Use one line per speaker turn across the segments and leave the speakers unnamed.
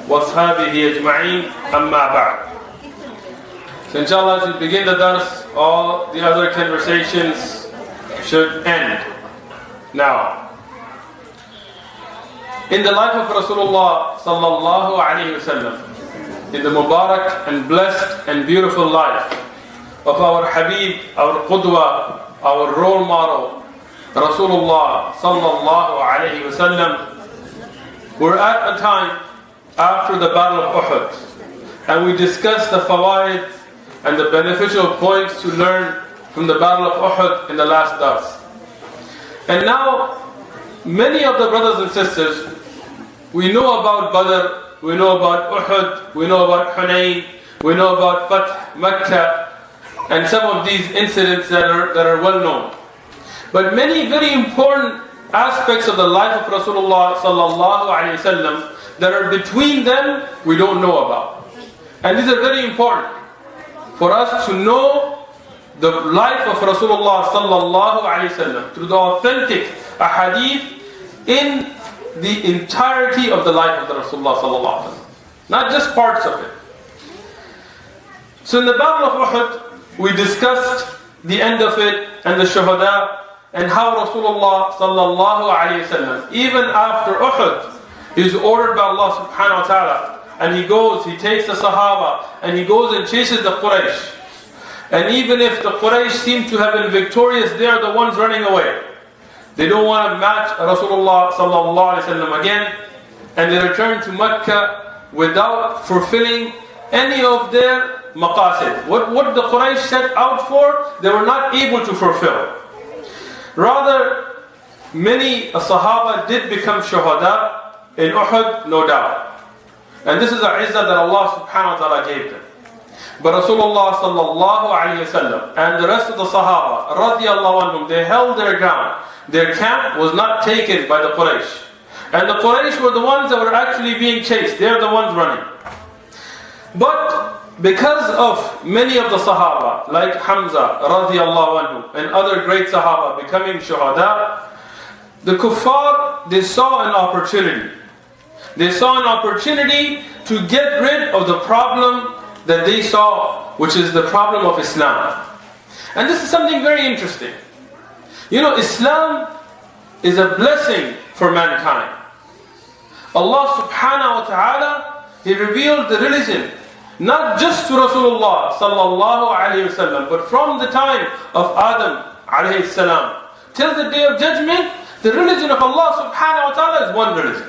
وَأَصْحَابِهِ أَجْمَعِينَ أَمَّا بَعْدُ. So inshallah, as we begin the dars, all the other conversations should end. Now, in the life of Rasulullah sallallahu alayhi wasallam, in the Mubarak and blessed and beautiful life of our Habib, our Qudwa, our role model, Rasulullah sallallahu alayhi wasallam, we're at a time after the Battle of Uhud, and we discussed the fawaid and the beneficial points to learn from the Battle of Uhud in the last dars. And now, many of the brothers and sisters, we know about Badr, we know about Uhud, we know about Hunayn, we know about Fath Makkah, and some of these incidents that are well known. But many very important aspects of the life of Rasulullah sallallahu alaihi wasallam that are between them, we don't know about. And these are very important for us to know the life of Rasulullah sallallahu alaihi wasallam through the authentic ahadith in the entirety of the life of the Rasulullah sallallahu alaihi wasallam, not just parts of it. So in the Battle of Uhud, we discussed the end of it and the shuhada, and how Rasulullah sallallahu alaihi wasallam, even after Uhud, is ordered by Allah subhanahu wa ta'ala, and he takes the Sahaba, and he goes and chases the Quraysh. And even if the Quraysh seem to have been victorious, they are the ones running away. They don't want to match Rasulullah sallallahu alaihi wasallam again, and they return to Mecca without fulfilling any of their maqasid. What the Quraysh set out for, they were not able to fulfill. Rather, many Sahaba did become shuhada in Uhud, no doubt. And this is a izzah that Allah subhanahu wa ta'ala gave them. But Rasulullah sallallahu alayhi wasallam and the rest of the Sahaba radiyallahu anhum, they held their ground. Their camp was not taken by the Quraysh. And the Quraysh were the ones that were actually being chased. They are the ones running. But because of many of the Sahaba, like Hamza radiyallahu anhu and other great Sahaba becoming shuhada, the kuffar, they saw an opportunity. They saw an opportunity to get rid of the problem that they saw, which is the problem of Islam. And this is something very interesting. You know, Islam is a blessing for mankind. Allah subhanahu wa ta'ala, He revealed the religion not just to Rasulullah sallallahu alayhi wasallam, but from the time of Adam alayhi salam till the day of judgment, the religion of Allah subhanahu wa ta'ala is one religion.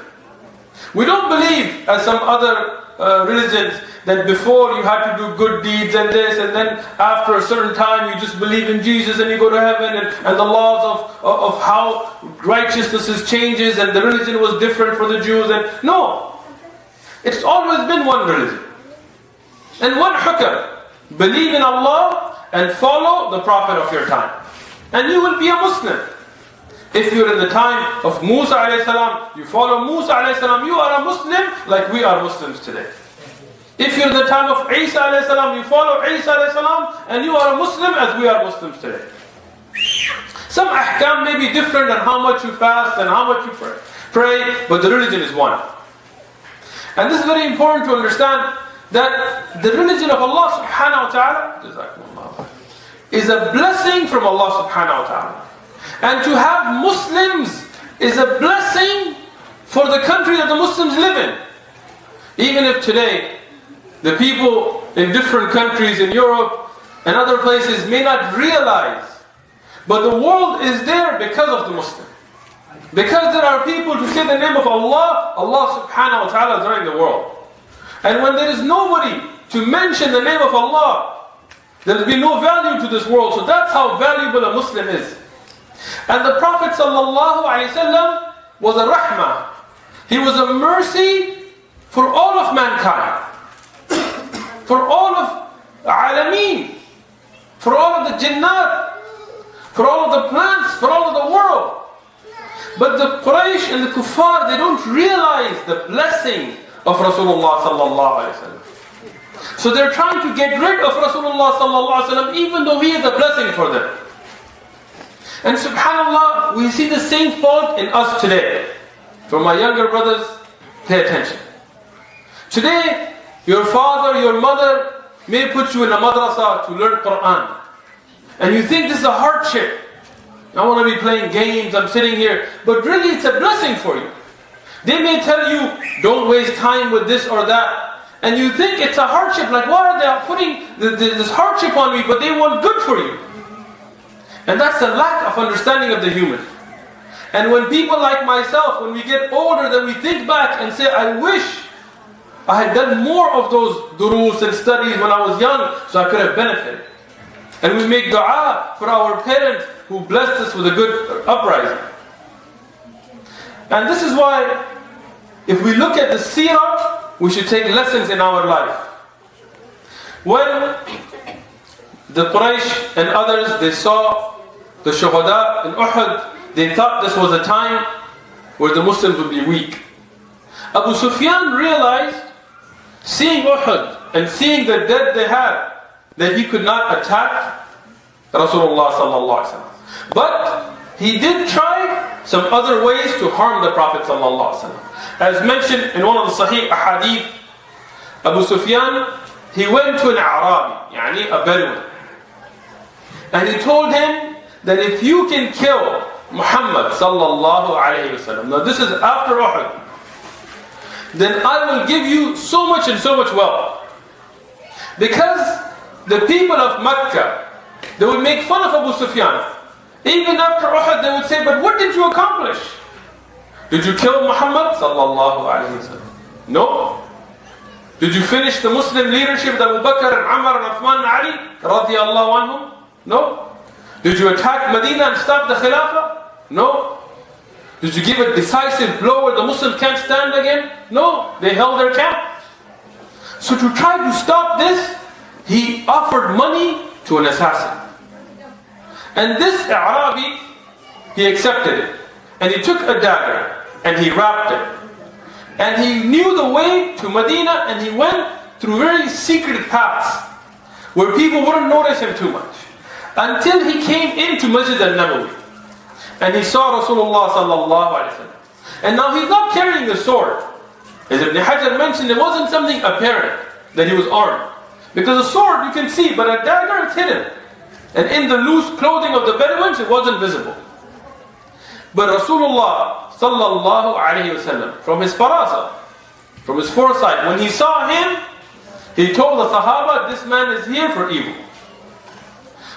We don't believe, as some other religions, that before you had to do good deeds and this, and then after a certain time you just believe in Jesus and you go to heaven, and the laws of how righteousness changes, and the religion was different for the Jews. And no, it's always been one religion and one hukam. Believe in Allah and follow the Prophet of your time, and you will be a Muslim. If you're in the time of Musa alayhi salam, you follow Musa alayhi salam, you are a Muslim like we are Muslims today. If you're in the time of Isa alayhi salam, you follow Isa alayhi salam, and you are a Muslim as we are Muslims today. Some ahkam may be different on how much you fast and how much you pray, but the religion is one. And this is very important to understand, that the religion of Allah subhanahu wa ta'ala is a blessing from Allah subhanahu wa ta'ala. And to have Muslims is a blessing for the country that the Muslims live in. Even if today the people in different countries in Europe and other places may not realize, but the world is there because of the Muslim. Because there are people to say the name of Allah, Allah subhanahu wa ta'ala is running the world. And when there is nobody to mention the name of Allah, there will be no value to this world. So that's how valuable a Muslim is. And the Prophet sallallahu alaihi wasallam was a rahmah. He was a mercy for all of mankind, for all of alameen, for all of the jinnat, for all of the plants, for all of the world. But the Quraysh and the kuffar, they don't realize the blessing of Rasulullah sallallahu alaihi wasallam. So they're trying to get rid of Rasulullah sallallahu alaihi wasallam, even though he is a blessing for them. And subhanallah, we see the same fault in us today. For my younger brothers, pay attention. Today, your father, your mother may put you in a madrasa to learn Qur'an. And you think this is a hardship. I want to be playing games, I'm sitting here. But really it's a blessing for you. They may tell you, don't waste time with this or that. And you think it's a hardship, like why are they putting this hardship on me, but they want good for you. And that's the lack of understanding of the human. And when people like myself, when we get older, then we think back and say, I wish I had done more of those durus and studies when I was young, so I could have benefited. And we make dua for our parents who blessed us with a good uprising. And this is why, if we look at the seerah, we should take lessons in our life. When the Quraysh and others, they saw the shuhada in Uhud, they thought this was a time where the Muslims would be weak. Abu Sufyan realized, seeing Uhud and seeing the dead they had, that he could not attack Rasulullah sallallahu alaihi wasallam. But he did try some other ways to harm the Prophet sallallahu alaihi wasallam. As mentioned in one of the Sahih Ahadith, Abu Sufyan, he went to an Arabi, yani a Bedouin, and he told him that if you can kill Muhammad sallallahu alaihi wasallam, now this is after Uhud, then I will give you so much and so much wealth. Because the people of Mecca, they would make fun of Abu Sufyan. Even after Uhud, they would say, but what did you accomplish? Did you kill Muhammad sallallahu alaihi wasallam? No. Did you finish the Muslim leadership with Abu Bakr and Umar and Uthman and Ali radiyallahu anhum? No. Did you attack Medina and stop the Khilafah? No. Did you give a decisive blow where the Muslims can't stand again? No. They held their camp. So to try to stop this, he offered money to an assassin. And this Arabi, he accepted it. And he took a dagger and he wrapped it. And he knew the way to Medina, and he went through very secret paths where people wouldn't notice him too much. Until he came into Masjid al-Nabawi. And he saw Rasulullah sallallahu alaihi wasallam. And now he's not carrying a sword. As Ibn Hajar mentioned, it wasn't something apparent that he was armed. Because a sword you can see, but a dagger it's hidden. And in the loose clothing of the Bedouins, it wasn't visible. But Rasulullah sallallahu alaihi wasallam, from his farasa, from his foresight, when he saw him, he told the Sahaba, this man is here for evil.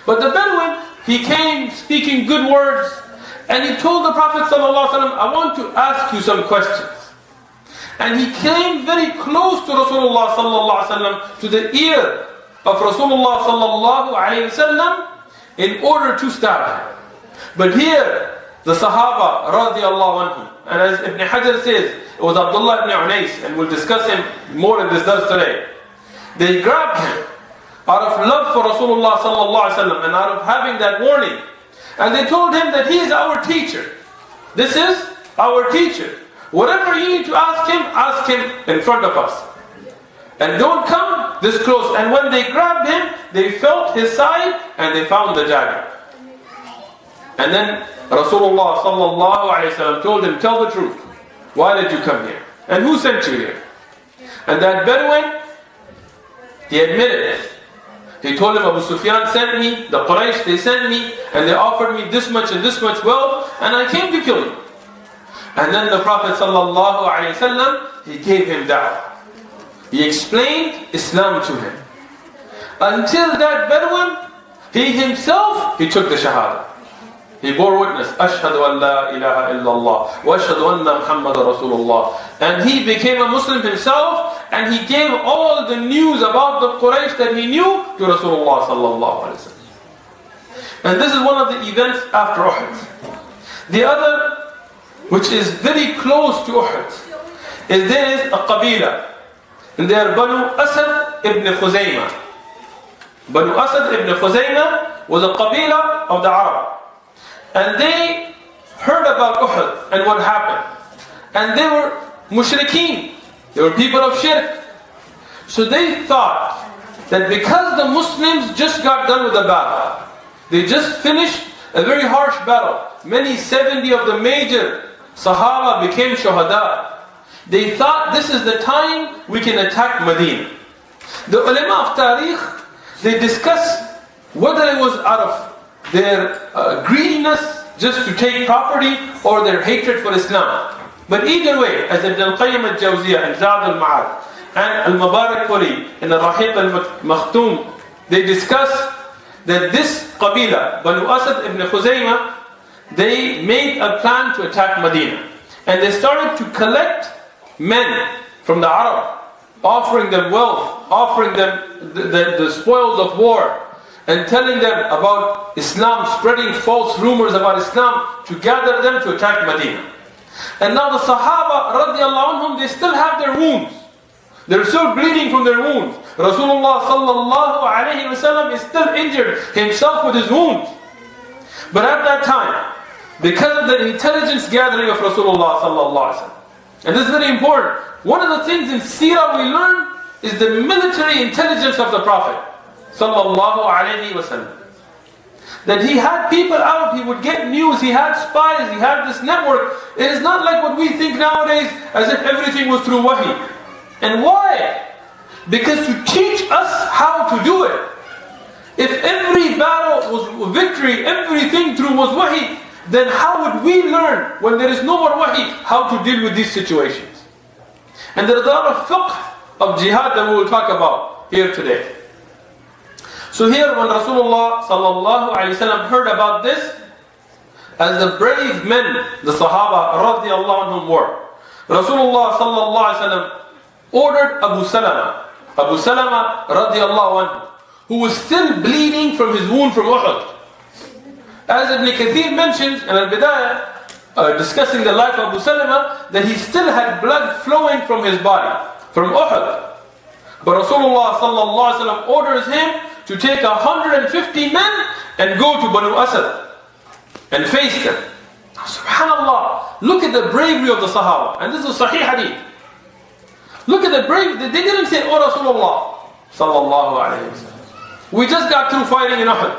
But the Bedouin, he came speaking good words, and he told the Prophet sallallahu alaihi wasallam, I want to ask you some questions. And he came very close to Rasulullah sallallahu alaihi wasallam, to the ear of Rasulullah sallallahu alaihi wasallam, in order to stab him. But here, the Sahaba radiallahu anhu, and as Ibn Hajar says, it was Abdullah ibn Unais, and we'll discuss him more in this dars today. They grabbed him out of love for Rasulullah sallallahu alaihi wasallam, and out of having that warning. And they told him that he is our teacher. This is our teacher. Whatever you need to ask him in front of us. And don't come this close. And when they grabbed him, they felt his side and they found the dagger. And then Rasulullah sallallahu alaihi wasallam told him, tell the truth. Why did you come here? And who sent you here? And that Bedouin, he admitted it. He told him, Abu Sufyan sent me, the Quraysh, they sent me, and they offered me this much and this much wealth, and I came to kill you. And then the Prophet sallallahu alaihi wasallam, he gave him da'wah. He explained Islam to him. Until that Bedouin, he himself, he took the Shahada. He bore witness, Ashhadu an la ilaha illallah, wa ashhadu anna Muhammad Rasulullah. And he became a Muslim himself, and he gave all the news about the Quraysh that he knew to Rasulullah sallallahu alaihi wasallam. And this is one of the events after Uhud. The other, which is very close to Uhud, is there is a Qabila. And they are Banu Asad ibn Khuzaymah. Banu Asad ibn Khuzaymah was a Qabila of the Arab. And they heard about Uhud and what happened. And they were mushrikeen. They were people of shirk. So they thought that because the Muslims just got done with the battle, they just finished a very harsh battle. Many 70 of the major Sahaba became shuhada. they thought this is the time we can attack Medina. The ulama of Tariq, they discuss whether it was out of their greediness just to take property or their hatred for Islam. But either way, as Ibn al-Qayyim al-Jawziyah and Zad al-Ma'ad and al-Mubarakpuri and al-Rahib al-Makhtum, they discuss that this Qabila, Banu Asad ibn Khuzaymah, they made a plan to attack Medina. And they started to collect men from the Arab, offering them wealth, offering them the spoils of war, and telling them about Islam, spreading false rumors about Islam to gather them to attack Medina. And now the Sahaba radiallahu anhum, they still have their wounds. They're still bleeding from their wounds. Rasulullah sallallahu alayhi wasallam is still injured himself with his wounds. But at that time, because of the intelligence gathering of Rasulullah sallallahu alayhi wasallam, and this is very important, one of the things in Seerah we learn is the military intelligence of the Prophet sallallahu alayhi wasallam. That he had people out, he would get news, he had spies, he had this network. It is not like what we think nowadays, as if everything was through wahi. And why? Because to teach us how to do it. If every battle was victory, everything through was wahi, then how would we learn, when there is no more wahi, how to deal with these situations? And there is a lot of fiqh of jihad that we will talk about here today. So here, when Rasulullah sallallahu alaihi wasallam heard about this, as the brave men, the Sahaba radiallahu anhum were, Rasulullah sallallahu alaihi wasallam ordered Abu Salama radiallahu anhu, who was still bleeding from his wound from Uhud. As Ibn Kathir mentions in Al-Bidayah, discussing the life of Abu Salama, that he still had blood flowing from his body, from Uhud. But Rasulullah sallallahu alaihi wasallam orders him to take 150 men and go to Banu Asad and face them. Subhanallah, look at the bravery of the Sahaba. And this is Sahih Hadith. Look at the bravery. They didn't say, "Oh Rasulullah sallallahu alayhi wa sallam, we just got through fighting in Uhud.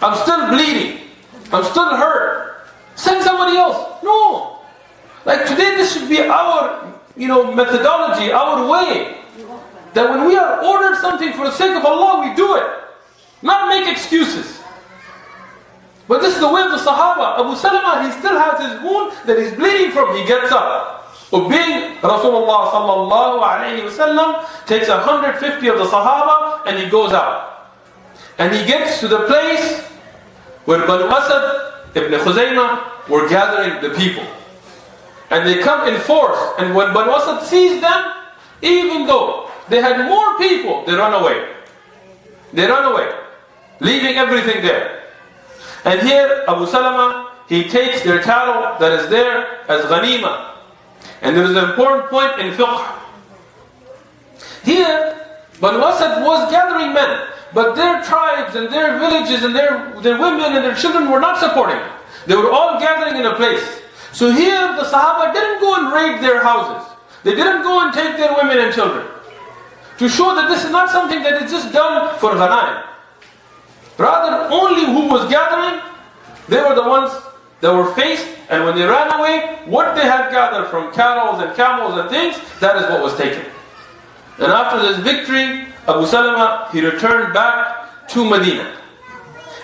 I'm still bleeding. I'm still hurt. Send somebody else." No. Like today, this should be our methodology, our way. That when we are ordered something for the sake of Allah, we do it. Not make excuses. But this is the way of the Sahaba. Abu Salama, he still has his wound that he's bleeding from. He gets up, obeying Rasulullah sallallahu alayhi wasallam, takes 150 of the Sahaba and he goes out. And he gets to the place where Banu Asad ibn Khuzaymah were gathering the people. And they come in force. And when Banu Asad sees them, even though they had more people, they run away. They run away, leaving everything there. And here, Abu Salama, he takes their cattle that is there as ghanima. And there is an important point in fiqh. Here, Banu Asad was gathering men, but their tribes and their villages and their women and their children were not supporting them. They were all gathering in a place. So here, the Sahaba didn't go and raid their houses. They didn't go and take their women and children. To show that this is not something that is just done for ghanaim. Rather, only who was gathering, they were the ones that were faced, and when they ran away, what they had gathered from cattle and camels and things, that is what was taken. And after this victory, Abu Salama, he returned back to Medina.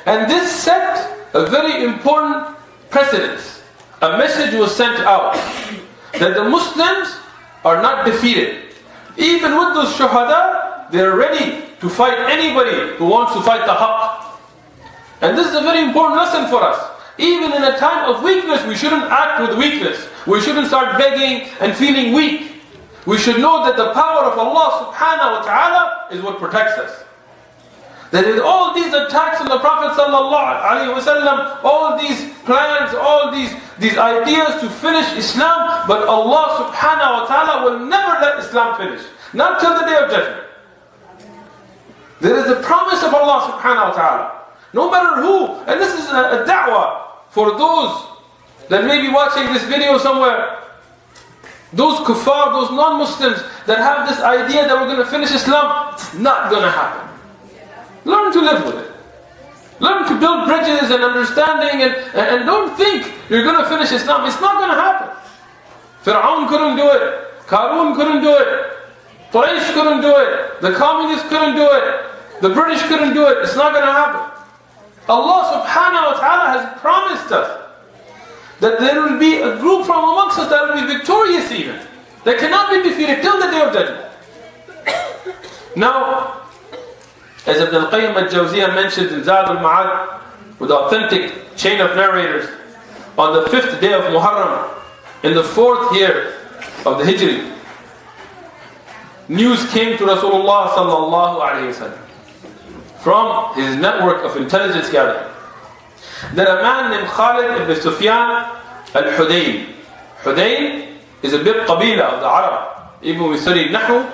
And this set a very important precedence. A message was sent out that the Muslims are not defeated. Even with those shuhada, they are ready to fight anybody who wants to fight the haqq. And this is a very important lesson for us. Even in a time of weakness, we shouldn't act with weakness. We shouldn't start begging and feeling weak. We should know that the power of Allah subhanahu wa ta'ala is what protects us. That in all these attacks on the Prophet sallallahu alaihi wasallam, all these plans, all these ideas to finish Islam, but Allah subhanahu wa ta'ala will never let Islam finish. Not till the day of judgment. There is a promise of Allah subhanahu wa ta'ala. No matter who, and this is a da'wah for those that may be watching this video somewhere, those kuffar, those non-Muslims that have this idea that we're going to finish Islam, it's not going to happen. Learn to live with it. Learn to build bridges and understanding and don't think you're going to finish Islam. It's not going to happen. Fir'aun couldn't do it. Qarun couldn't do it. Quraysh couldn't do it. The communists couldn't do it. The British couldn't do it. It's not going to happen. Allah subhanahu wa ta'ala has promised us that there will be a group from amongst us that will be victorious even. They cannot be defeated till the day of judgment. Now, as 𝐿-𝐿 mentioned in Zad al-Ma'ad, with authentic chain of narrators, on the 5th day of Muharram, in the 4th year of the Hijri, news came to Rasulullah sallallahu alayhi wasallam from his network of intelligence gathering that a man named Khalid ibn Sufyan al-Hudayl. Hudayl is a big qabila of the Arab. Even when we study Nahu,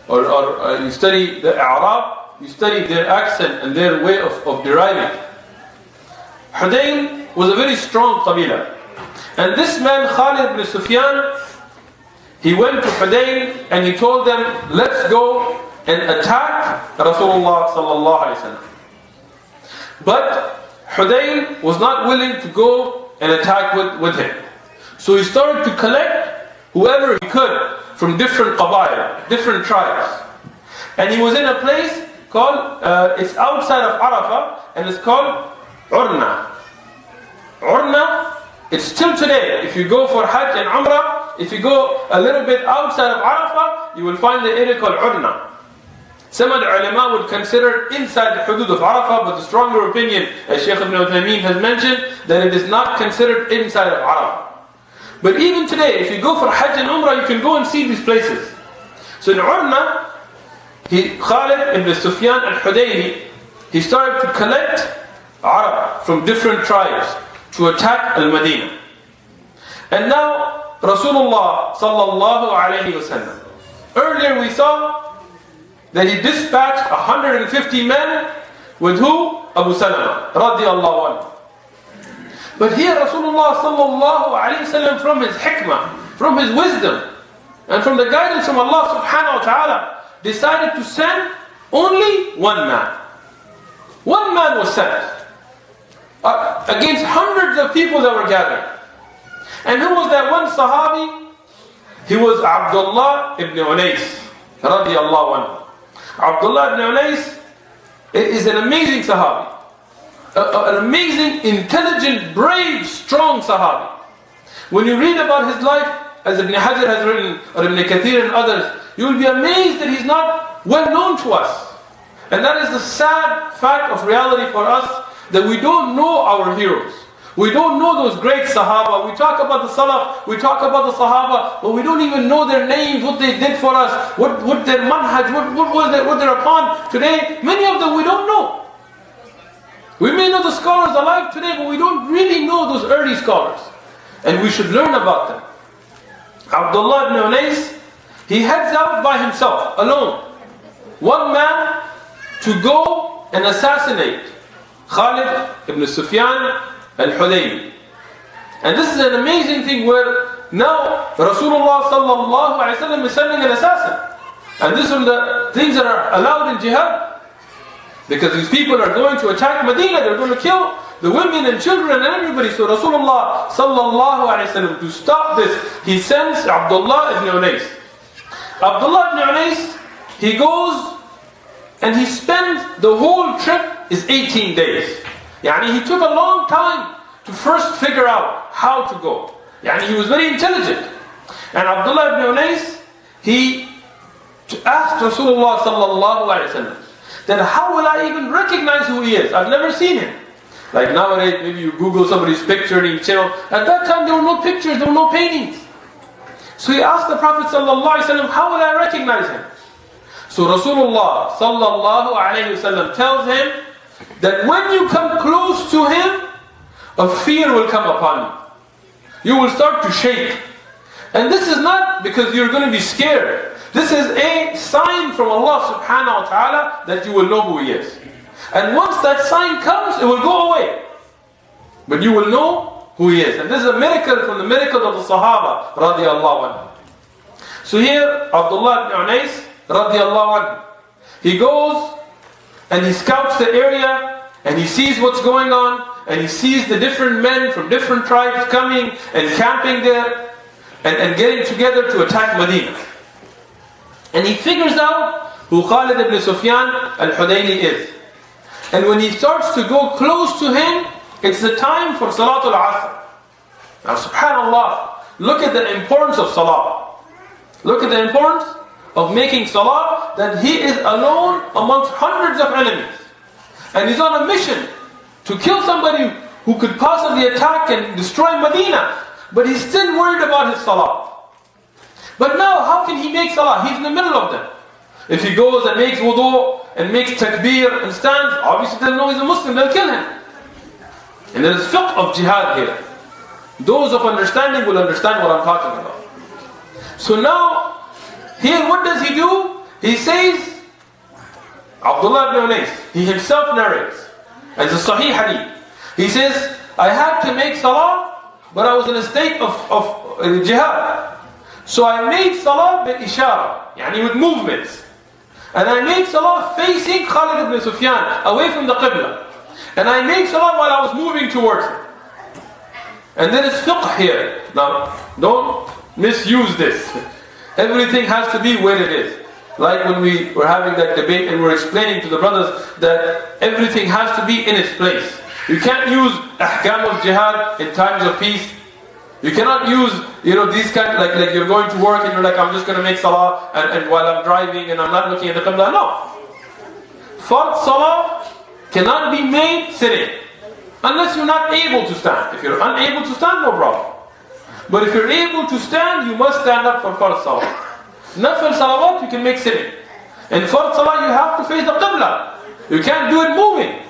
or you study the Arab, you study their accent and their way of deriving. Hudayl was a very strong qabila. And this man, Khalid ibn Sufyan, he went to Hudayl and he told them, let's go and attack Rasulullah sallallahu alaihi wasallam. But Hudayl was not willing to go and attack with him. So he started to collect whoever he could from different qabail, different tribes. And he was in a place called, it's outside of Arafah, and it's called Urna. Urna, it's still today. If you go for Hajj and Umrah, if you go a little bit outside of Arafah, you will find the area called Urna. Some of the ulama would consider inside the hudud of Arafah, but the stronger opinion, as Shaykh ibn Uthaymeen has mentioned, that it is not considered inside of Arafah. But even today, if you go for Hajj and Umrah, you can go and see these places. So in Urna, Khalid ibn Sufyan al-Hudayli, he started to collect Arab from different tribes to attack al-Madinah. And now, Rasulullah sallallahu alayhi wasallam, earlier we saw that he dispatched 150 men with who? Abu Salama radiallahu anhu. But here Rasulullah sallallahu alayhi wasallam, from his hikmah, from his wisdom, and from the guidance from Allah subhanahu wa ta'ala, decided to send only one man. One man was sent against hundreds of people that were gathered. And who was that one Sahabi? He was Abdullah ibn Unais radiallahu anhu. Abdullah ibn Unais is an amazing Sahabi. An amazing, intelligent, brave, strong Sahabi. When you read about his life, as Ibn Hajar has written, or Ibn Kathir and others, you will be amazed that he's not well known to us. And that is the sad fact of reality for us, that we don't know our heroes. We don't know those great Sahaba. We talk about the Salaf, we talk about the Sahaba, but we don't even know their names, what they did for us, what their manhaj, what they're upon. Today, many of them we don't know. We may know the scholars alive today, but we don't really know those early scholars. And we should learn about them. Abdullah ibn Unais, he heads out by himself, alone. One man to go and assassinate Khalid ibn Sufyan al-Hudayli. And this is an amazing thing where now Rasulullah sallallahu alaihi wasallam is sending an assassin. And this is one of the things that are allowed in jihad. Because these people are going to attack Medina, they're going to kill the women and children and everybody. So Rasulullah sallallahu alaihi wasallam, to stop this, he sends Abdullah ibn Unais. Abdullah ibn Unais, he goes and he spends the whole trip is 18 days. Yani he took a long time to first figure out how to go. Yani he was very intelligent. And Abdullah ibn Unais, he asked Rasulullah sallallahu alaihi wasallam, then how will I even recognize who he is? I've never seen him. Like nowadays, maybe you Google somebody's picture and you channel. At that time, there were no pictures, there were no paintings. So he asked the Prophet ﷺ, how will I recognize him? So Rasulullah ﷺ tells him that when you come close to him, a fear will come upon you. You will start to shake. And this is not because you're going to be scared. This is a sign from Allah subhanahu wa ta'ala that you will know who He is. And once that sign comes, it will go away. But you will know who He is. And this is a miracle from the miracles of the Sahaba radiallahu anhu. So here, Abdullah ibn Unais radiallahu anhu, he goes and he scouts the area and he sees what's going on, and he sees the different men from different tribes coming and camping there. and getting together to attack Medina. And he figures out who Khalid ibn Sufyan al-Hudayli is. And when he starts to go close to him, it's the time for Salatul Asr. Now subhanAllah, look at the importance of Salah. Look at the importance of making Salah, that he is alone amongst hundreds of enemies. And he's on a mission to kill somebody who could possibly attack and destroy Medina. But he's still worried about his Salah. But now, how can he make Salah? He's in the middle of them. If he goes and makes wudu and makes takbir and stands, obviously they'll know he's a Muslim, they'll kill him. And there is fiqh of jihad here. Those of understanding will understand what I'm talking about. So now, here what does he do? He says, Abdullah ibn Unais, he himself narrates, as a Sahih hadith. He says, I had to make salah, but I was in a state of jihad. So I made salah bi-ishara, yani with movements. And I made salah facing Khalid ibn Sufyan, away from the Qibla. And I made salah while I was moving towards him. And there is fiqh here. Now, don't misuse this. Everything has to be where it is. Like when we were having that debate and we're explaining to the brothers that everything has to be in its place. You can't use ahkam of jihad in times of peace. You cannot use, these kind, like you're going to work and you're like, I'm just going to make salah and while I'm driving and I'm not looking at the qibla. No. Fard salah cannot be made sitting. Unless you're not able to stand. If you're unable to stand, no problem. But if you're able to stand, you must stand up for fard salah. Nafil salawat you can make sitting. In fard salah you have to face the qibla. You can't do it moving.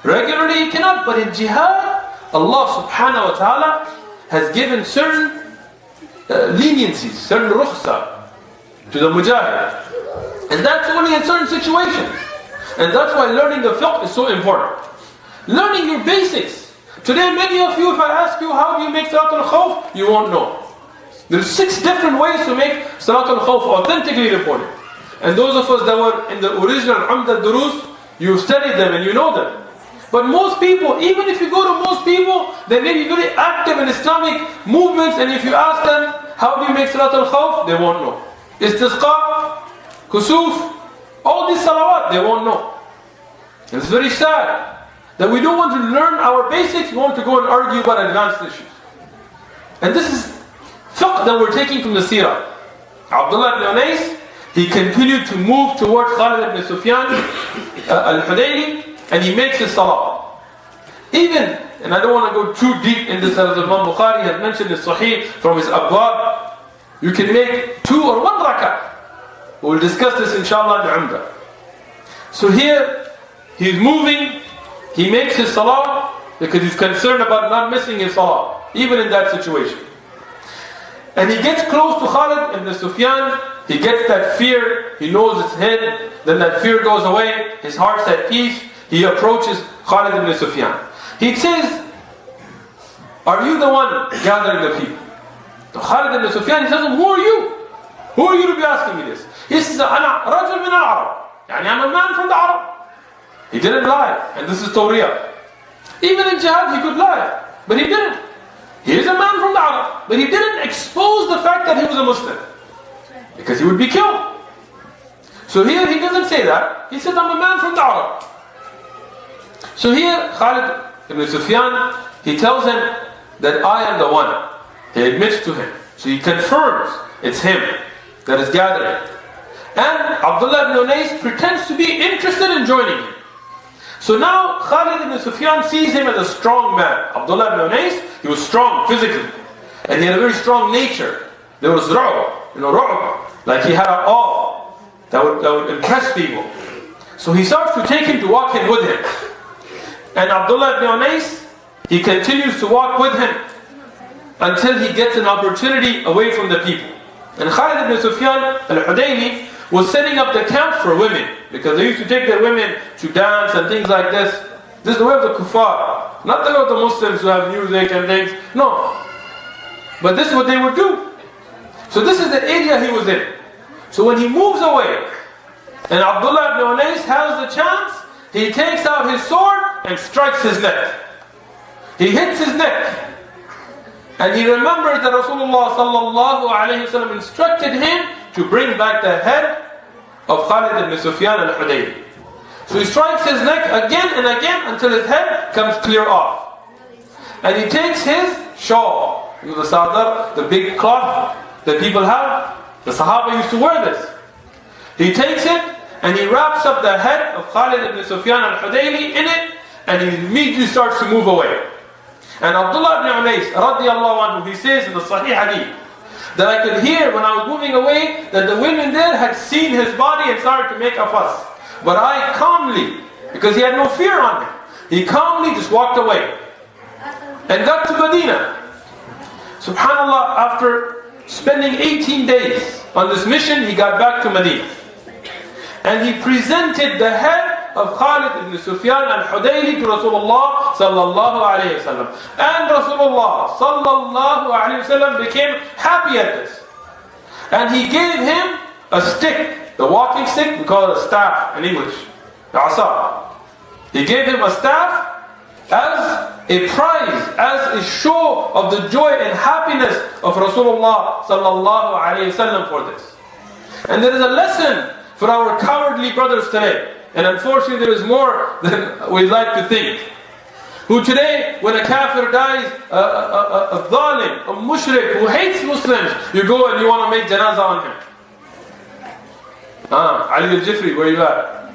Regularly you cannot, but in jihad, Allah subhanahu wa ta'ala has given certain leniencies, certain rukhsa to the mujahid. And that's only in certain situations. And that's why learning the fiqh is so important. Learning your basics. Today many of you, if I ask you how do you make Salatul Khawf, you won't know. There's 6 different ways to make Salatul Khawf authentically reported. And those of us that were in the original Umdah Durus, you studied them and you know them. But most people, even if you go to most people, they may be very active in Islamic movements, and if you ask them, how do you make Salatul Khawf? They won't know. Istisqa, Kusuf, all these salawat, they won't know. And it's very sad that we don't want to learn our basics, we want to go and argue about advanced issues. And this is fiqh that we're taking from the Seerat. Abdullah ibn Unais, he continued to move towards Khalid ibn Sufyan al-Hudayli, and he makes his salah. Even, and I don't want to go too deep in this, as Imam Bukhari has mentioned in Sahih from his abwab, you can make 2 or 1 rak'ah. We'll discuss this inshallah in the Umdah. So here, he's moving, he makes his salah, because he's concerned about not missing his salah, even in that situation. And he gets close to Khalid ibn Sufyan, he gets that fear, he knows it's him, then that fear goes away, his heart's at peace, he approaches Khalid ibn Sufyan. He says, are you the one gathering the people? To Khalid ibn Sufyan, he says, who are you? Who are you to be asking me this? He says, أنا رجل من العرب. يعني I'm a man from the Arab. He didn't lie, and this is Tawriyah. Even in jihad he could lie, but he didn't. He is a man from the Arab, but he didn't expose the fact that he was a Muslim, because he would be killed. So here he doesn't say that. He says, I'm a man from the Arab. So here Khalid ibn Sufyan, he tells him that I am the one. He admits to him. So he confirms it's him that is gathering. And Abdullah ibn Unais pretends to be interested in joining him. So now Khalid ibn Sufyan sees him as a strong man. Abdullah ibn Unais, he was strong physically. And he had a very strong nature. There was ru'b, like he had an awe that would impress people. So he starts to take him to walk in with him. And Abdullah ibn Unais, he continues to walk with him until he gets an opportunity away from the people. And Khalid ibn Sufyan al-Hudayli was setting up the camp for women, because they used to take their women to dance and things like this. This is the way of the kuffar, not the way of the Muslims who have music and things. No. But this is what they would do. So this is the area he was in. So when he moves away, and Abdullah ibn Unais has the chance, he takes out his sword and strikes his neck. He hits his neck. And he remembered that Rasulullah sallallahu alayhi wa sallam instructed him to bring back the head of Khalid ibn Sufyan al-Hudayli. So he strikes his neck again and again until his head comes clear off. And he takes his shawl, the sadar, the big cloth that people have. The Sahaba used to wear this. He takes it and he wraps up the head of Khalid ibn Sufyan al-Hudayli in it, and he immediately starts to move away. And Abdullah ibn Unais radiallahu anhu, he says in the Sahih Hadith, that I could hear when I was moving away that the women there had seen his body and started to make a fuss. But I calmly, because he had no fear on him, he calmly just walked away and got to Medina. Subhanallah, after spending 18 days on this mission, he got back to Medina. And he presented the head of Khalid ibn Sufyan al-Hudayli to Rasulullah sallallahu alayhi wa sallam. And Rasulullah sallallahu alayhi wa sallam became happy at this. And he gave him a stick. The walking stick, we call it a staff in English, the asa. He gave him a staff as a prize, as a show of the joy and happiness of Rasulullah sallallahu alayhi wasallam for this. And there is a lesson for our cowardly brothers today. And unfortunately there is more than we'd like to think. Who today, when a kafir dies, a zalim, a mushrik who hates Muslims, you go and you want to make janazah on him. Ali al-Jifri, where you at?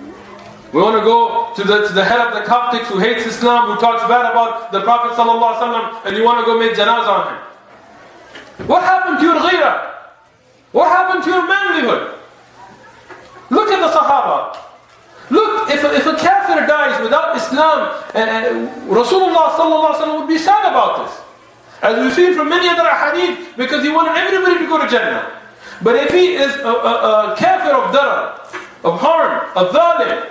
We want to go to the head of the Coptics who hates Islam, who talks bad about the Prophet ﷺ, and you want to go make janazah on him. What happened to your ghira? What happened to your manlyhood? Look at the Sahaba. Look, if a kafir dies without Islam, Rasulullah ﷺ would be sad about this. As we see from many other hadith, because he wanted everybody to go to Jannah. But if he is a kafir of darar, of harm, a zalim,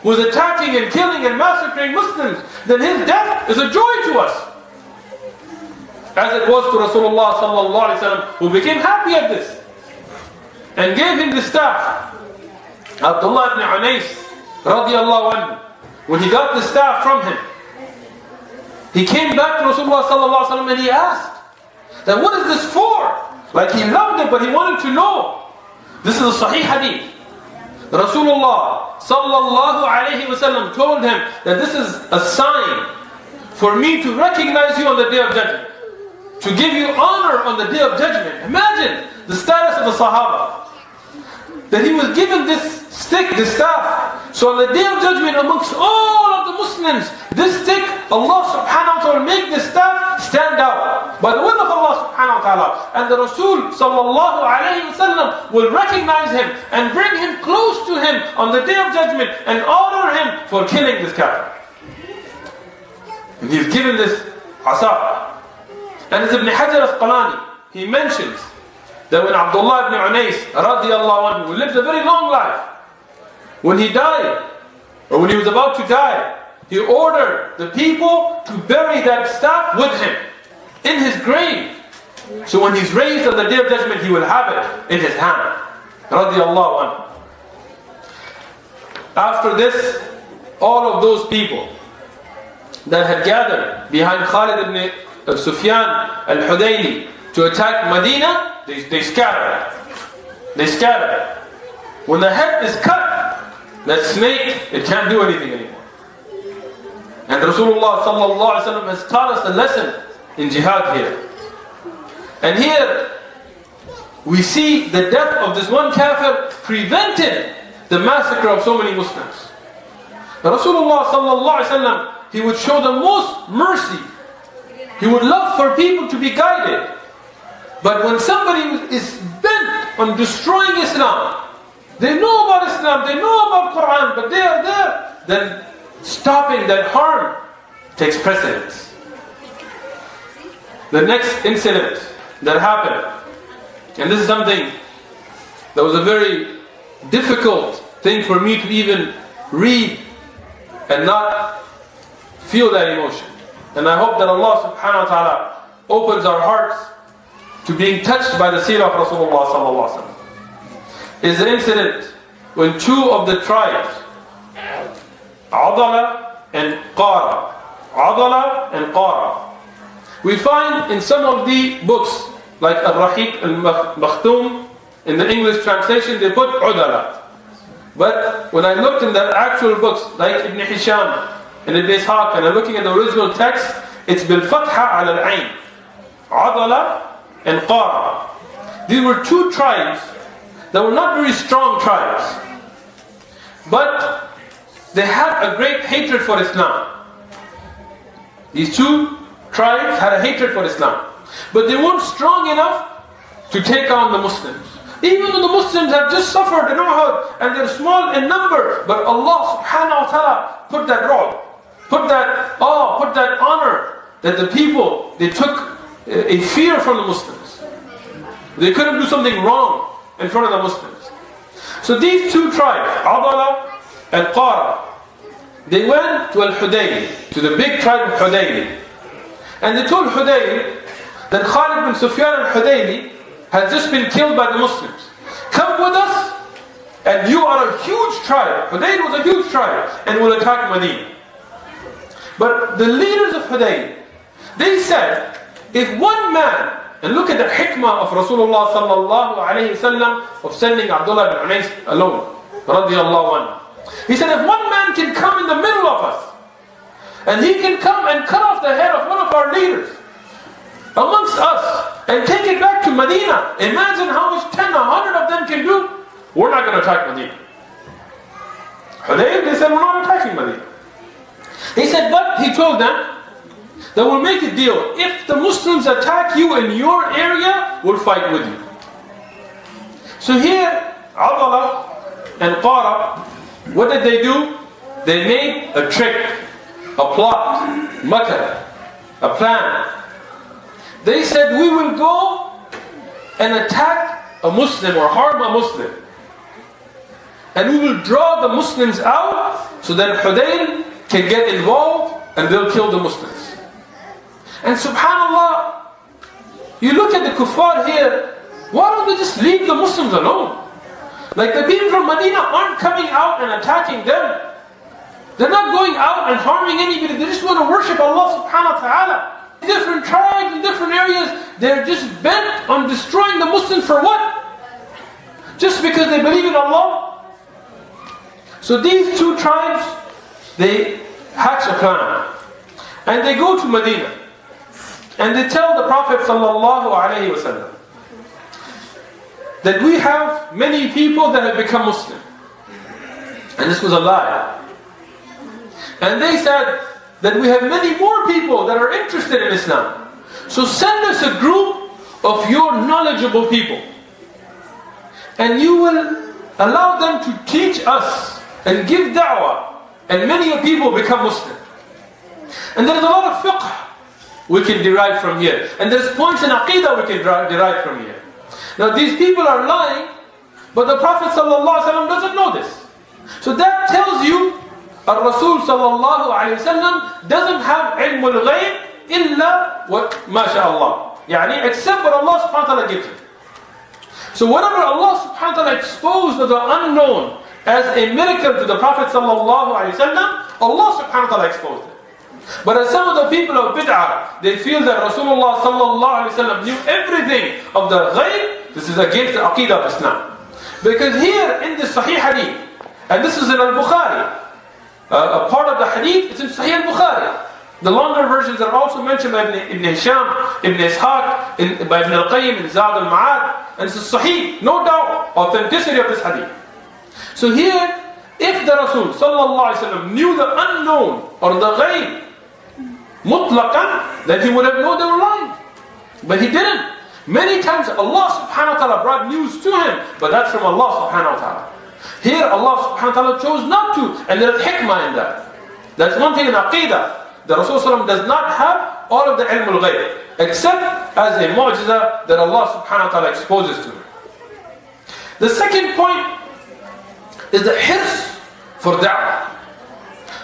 who is attacking and killing and massacring Muslims, then his death is a joy to us. As it was to Rasulullah sallallahu alaihi wasallam, who became happy at this and gave him the staff. Abdullah ibn Unais radiallahu anhu, when he got the staff from him, he came back to Rasulullah sallallahu alaihi wasallam and he asked that, what is this for? Like he loved it, but he wanted to know. This is a Sahih Hadith. Rasulullah sallallahu alayhi wa sallam told him that this is a sign for me to recognize you on the Day of Judgment, to give you honor on the Day of Judgment. Imagine the status of the Sahaba, that he was given this stick, this staff. So on the Day of Judgment, amongst all of the Muslims, this stick, Allah subhanahu wa ta'ala will make this staff stand out by the will of Allah subhanahu wa ta'ala. And the Rasul sallallahu alayhi wa sallam will recognize him and bring him close to him on the Day of Judgment and honor him for killing this kafir. And he's given this asa. And as Ibn Hajar al-Asqalani, he mentions that when Abdullah ibn Unais radiallahu anhu, who lived a very long life, when he died, or when he was about to die, he ordered the people to bury that staff with him in his grave. So when he's raised on the Day of Judgment, he will have it in his hand. Radiallahu anhu. After this, all of those people that had gathered behind Khalid ibn Sufyan al-Hudayli to attack Medina, they scattered. They scattered. When the head is cut, that snake, it can't do anything anymore. And Rasulullah sallallahu alaihi wasallam has taught us a lesson in jihad here. And here we see the death of this one kafir prevented the massacre of so many Muslims. Rasulullah sallallahu alaihi wasallam, he would show the most mercy. He would love for people to be guided. But when somebody is bent on destroying Islam, they know about Islam, they know about Quran, but they are there, then stopping that harm takes precedence. The next incident that happened, and this is something that was a very difficult thing for me to even read and not feel that emotion. And I hope that Allah subhanahu wa ta'ala opens our hearts to being touched by the seerah of Rasulullah sallallahu alaihi wasallam. Is an incident when two of the tribes, Adala and Qara, We find in some of the books, like Al-Rahiq Al-Makhtoum, in the English translation, they put udala. But when I looked in the actual books, like Ibn Hisham and Ibn Ishaq, and I'm looking at the original text, it's bil-fatha al-ayn. Adala and Qara. These were two tribes that were not very strong tribes, but they had a great hatred for Islam. These two tribes had a hatred for Islam, but they weren't strong enough to take on the Muslims. Even though the Muslims have just suffered in Uhud and they're small in number, but Allah subhanahu wa ta'ala put that ru'b, put that awe, put that honor, that the people, they took a fear from the Muslims. They couldn't do something wrong in front of the Muslims. So these two tribes, Adala and Qara, they went to Al-Hudayl, to the big tribe of Hudayl. And they told Hudayl that Khalid bin Sufyan al-Hudayli has just been killed by the Muslims. Come with us, and you are a huge tribe. Hudayl was a huge tribe, and will attack Medina. But the leaders of Hudayl, they said, if one man, and look at the hikmah of Rasulullah sallallahu alayhi wasallam of sending Abdullah bin Unais alone, radiyallahu anhu. He said, if one man can come in the middle of us, and he can come and cut off the head of one of our leaders amongst us and take it back to Medina, imagine how much 10, 100 of them can do. We're not going to attack Medina. Hudayl, they said, we're not attacking Medina. He said, but he told them that we'll make a deal. If the Muslims attack you in your area, we'll fight with you. So here, Adala and Qara, what did they do? They made a trick, a plot, makr, a plan. They said, we will go and attack a Muslim or harm a Muslim. And we will draw the Muslims out so that Hudayl can get involved and they'll kill the Muslims. And subhanAllah, you look at the kuffar here, why don't they just leave the Muslims alone? Like the people from Medina aren't coming out and attacking them. They're not going out and harming anybody. They just want to worship Allah subhanahu wa ta'ala. Different tribes in different areas, they're just bent on destroying the Muslims for what? Just because they believe in Allah? So these two tribes, they hatch a plan. And they go to Medina. And they tell the Prophet sallallahu alaihi wasallam that we have many people that have become Muslim. And this was a lie. And they said that we have many more people that are interested in Islam. So send us a group of your knowledgeable people. And you will allow them to teach us and give da'wah. And many people become Muslim. And there is a lot of fiqh we can derive from here. And there's points in aqidah we can derive from here. Now these people are lying, but the Prophet ﷺ doesn't know this. So that tells you Rasul ﷺ doesn't have ilm al-ghayb illa what masha'Allah. Yani except what Allah subhanahu wa ta'ala gives him. So whatever Allah subhanahu wa ta'ala exposed to the unknown as a miracle to the Prophet ﷺ, Allah subhanahu wa ta'ala exposed it. But as some of the people of bid'ah, they feel that Rasulullah ﷺ knew everything of the ghayb. This is against the aqidah of Islam. Because here in the Sahih Hadith, and this is in Al-Bukhari, a part of the Hadith, it's in Sahih Al-Bukhari. The longer versions are also mentioned by Ibn Hisham, Ibn Ishaq, by Ibn Al-Qayyim, in Zad al-Ma'ad, and it's a Sahih, no doubt, authenticity of this Hadith. So here, if the Rasul ﷺ knew the unknown or the ghayb, mutlaqan, then he would have known they were lying. But he didn't. Many times Allah subhanahu wa ta'ala brought news to him, but that's from Allah subhanahu wa ta'ala. Here Allah subhanahu wa ta'ala chose not to, and there's hikmah in that. That's one thing in aqidah. The Rasul does not have all of the ilm al-ghayb, except as a mu'jiza that Allah subhanahu wa ta'ala exposes to him. The second point is the hirs for da'wah.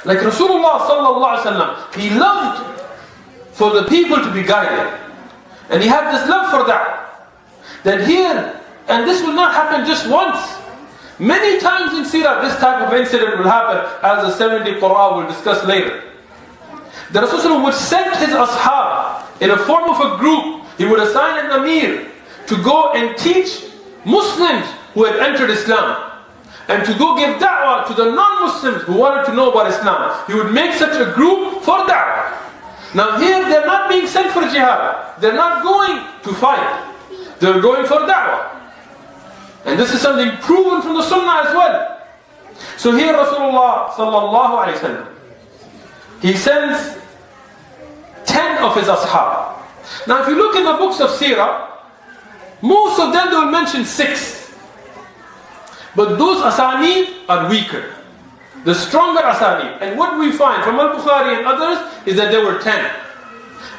Like Rasulullah sallallahu alaihi wasallam, he loved for the people to be guided. And he had this love for that. That here, and this will not happen just once. Many times in Seerat, this type of incident will happen, as the 70 Qur'an will discuss later. The Rasul would send his ashab, in a form of a group, he would assign an amir to go and teach Muslims who had entered Islam, and to go give da'wah to the non-Muslims who wanted to know about Islam. He would make such a group for da'wah. Now here they're not being sent for jihad. They're not going to fight. They're going for da'wah. And this is something proven from the sunnah as well. So here Rasulullah sallallahu alayhi wa sallam, he sends 10 of his ashab. Now if you look in the books of Seerat, most of them they will mention 6. But those asanid are weaker. The stronger asanid. And what we find from Al-Bukhari and others is that there were 10.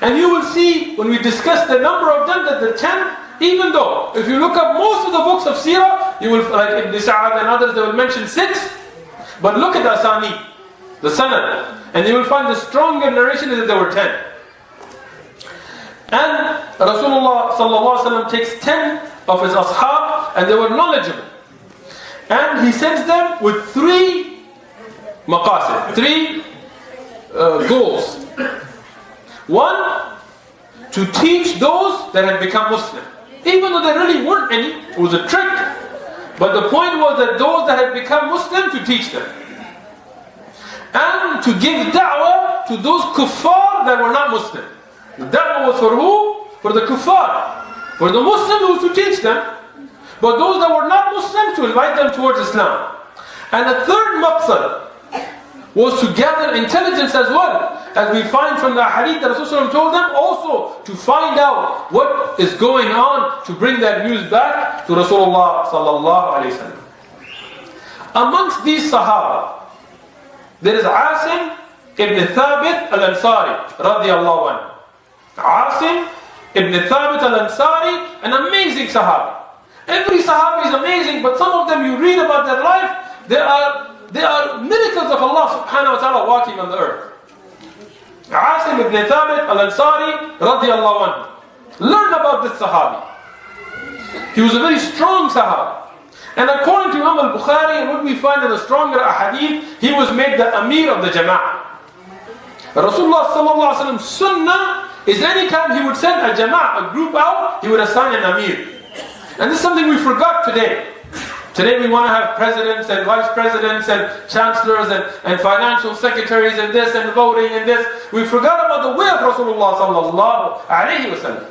And you will see when we discuss the number of them that the 10, even though if you look up most of the books of Seerah, you will, like Ibn Sa'ad and others, they will mention 6. But look at the asanid, the sanad, and you will find the stronger narration is that there were 10. And Rasulullah sallallahu alaihi wasallam takes 10 of his ashab, and they were knowledgeable. And he sends them with 3 maqasid, 3 goals. One, to teach those that had become Muslim. Even though there really weren't any, it was a trick. But the point was that those that had become Muslim, to teach them. And to give da'wah to those kuffar that were not Muslim. The da'wah was for who? For the kuffar. For the Muslims, it was to teach them. But those that were not Muslims, to invite them towards Islam. And the third maqsad was to gather intelligence as well. As we find from the hadith that Rasulullah told them, also to find out what is going on, to bring that news back to Rasulullah sallallahu alayhi wasallam. Amongst these Sahaba, there is 𝐒𝐮 ibn Thabit al-Ansari radiyallahu anhu. 𝐒𝐮 ibn Thabit al-Ansari, an amazing Sahaba. Every Sahaba is amazing, but some of them you read about their life, they are miracles of Allah subhanahu wa ta'ala walking on the earth. 𝐒𝐮 ibn Thabit al-Ansari radiyallahu anhu. Learn about this Sahabi. He was a very strong Sahaba. And according to Imam al-Bukhari, and what we find in the stronger ahadith, he was made the Amir of the Jama'ah. Rasulullah sallallahu alaihi wasallam sunnah is anytime he would send a Jama'ah, a group out, he would assign an Amir. And this is something we forgot today. Today we want to have presidents and vice presidents and chancellors and financial secretaries and this and voting and this. We forgot about the way of Rasulullah sallallahu alayhi wasallam.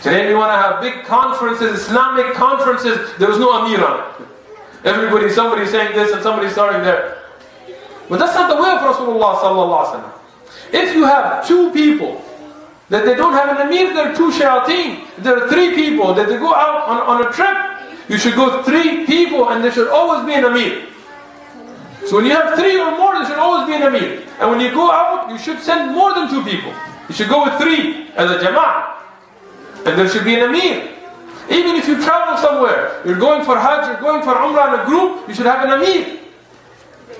Today we want to have big conferences, Islamic conferences. There was no Amir on it. Somebody saying this and somebody starting there. But that's not the way of Rasulullah sallallahu alayhi wasallam. If you have 2 people that they don't have an Amir, there are 2 shayateen. There are 3 people that they go out on a trip. You should go 3 people, and there should always be an Amir. So when you have 3 or more, there should always be an Amir. And when you go out, you should send more than 2 people. You should go with 3 as a Jama'ah. And there should be an Amir. Even if you travel somewhere, you're going for Hajj, you're going for Umrah in a group, you should have an Amir.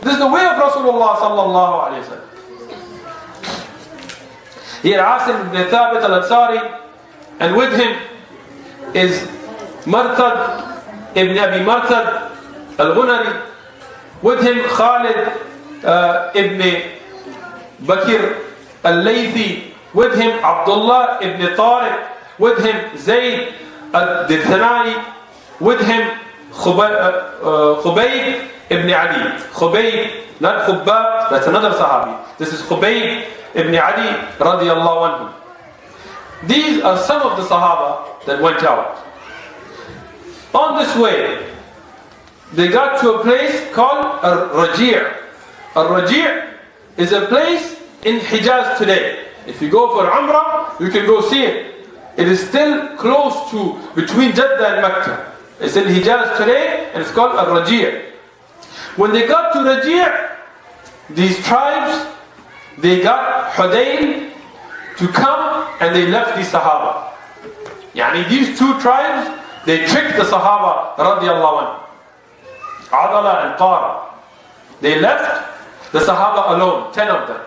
This is the way of Rasulullah sallallahu alayhi wa sallam. Here 𝐒𝐮 ibn Thabit al-Ansari, and with him is Marthad ibn Abi Marthad al-Ghunari, with him Khalid ibn Bakr al-Laythi, with him Abdullah ibn Tariq, with him Zayd al-Dithanai, with him Khubayb ibn Ali. Khubayb, not Khubbab, that's another Sahabi. This is Khubayb ibn Ali radiyallahu anhu. These are some of the Sahaba that went out. On this way, they got to a place called Al-Raji'. Al-Raji' is a place in Hijaz today. If you go for Umrah, you can go see it. It is still close to, between Jeddah and Mecca. It's in Hijaz today, and it's called Al-Raji'. When they got to Raji', these tribes, they got Hudayl to come, and they left the Sahaba. Yani these 2 tribes, they tricked the Sahaba radiyallahu anhu. Adala and Qara. They left the Sahaba alone, 10 of them.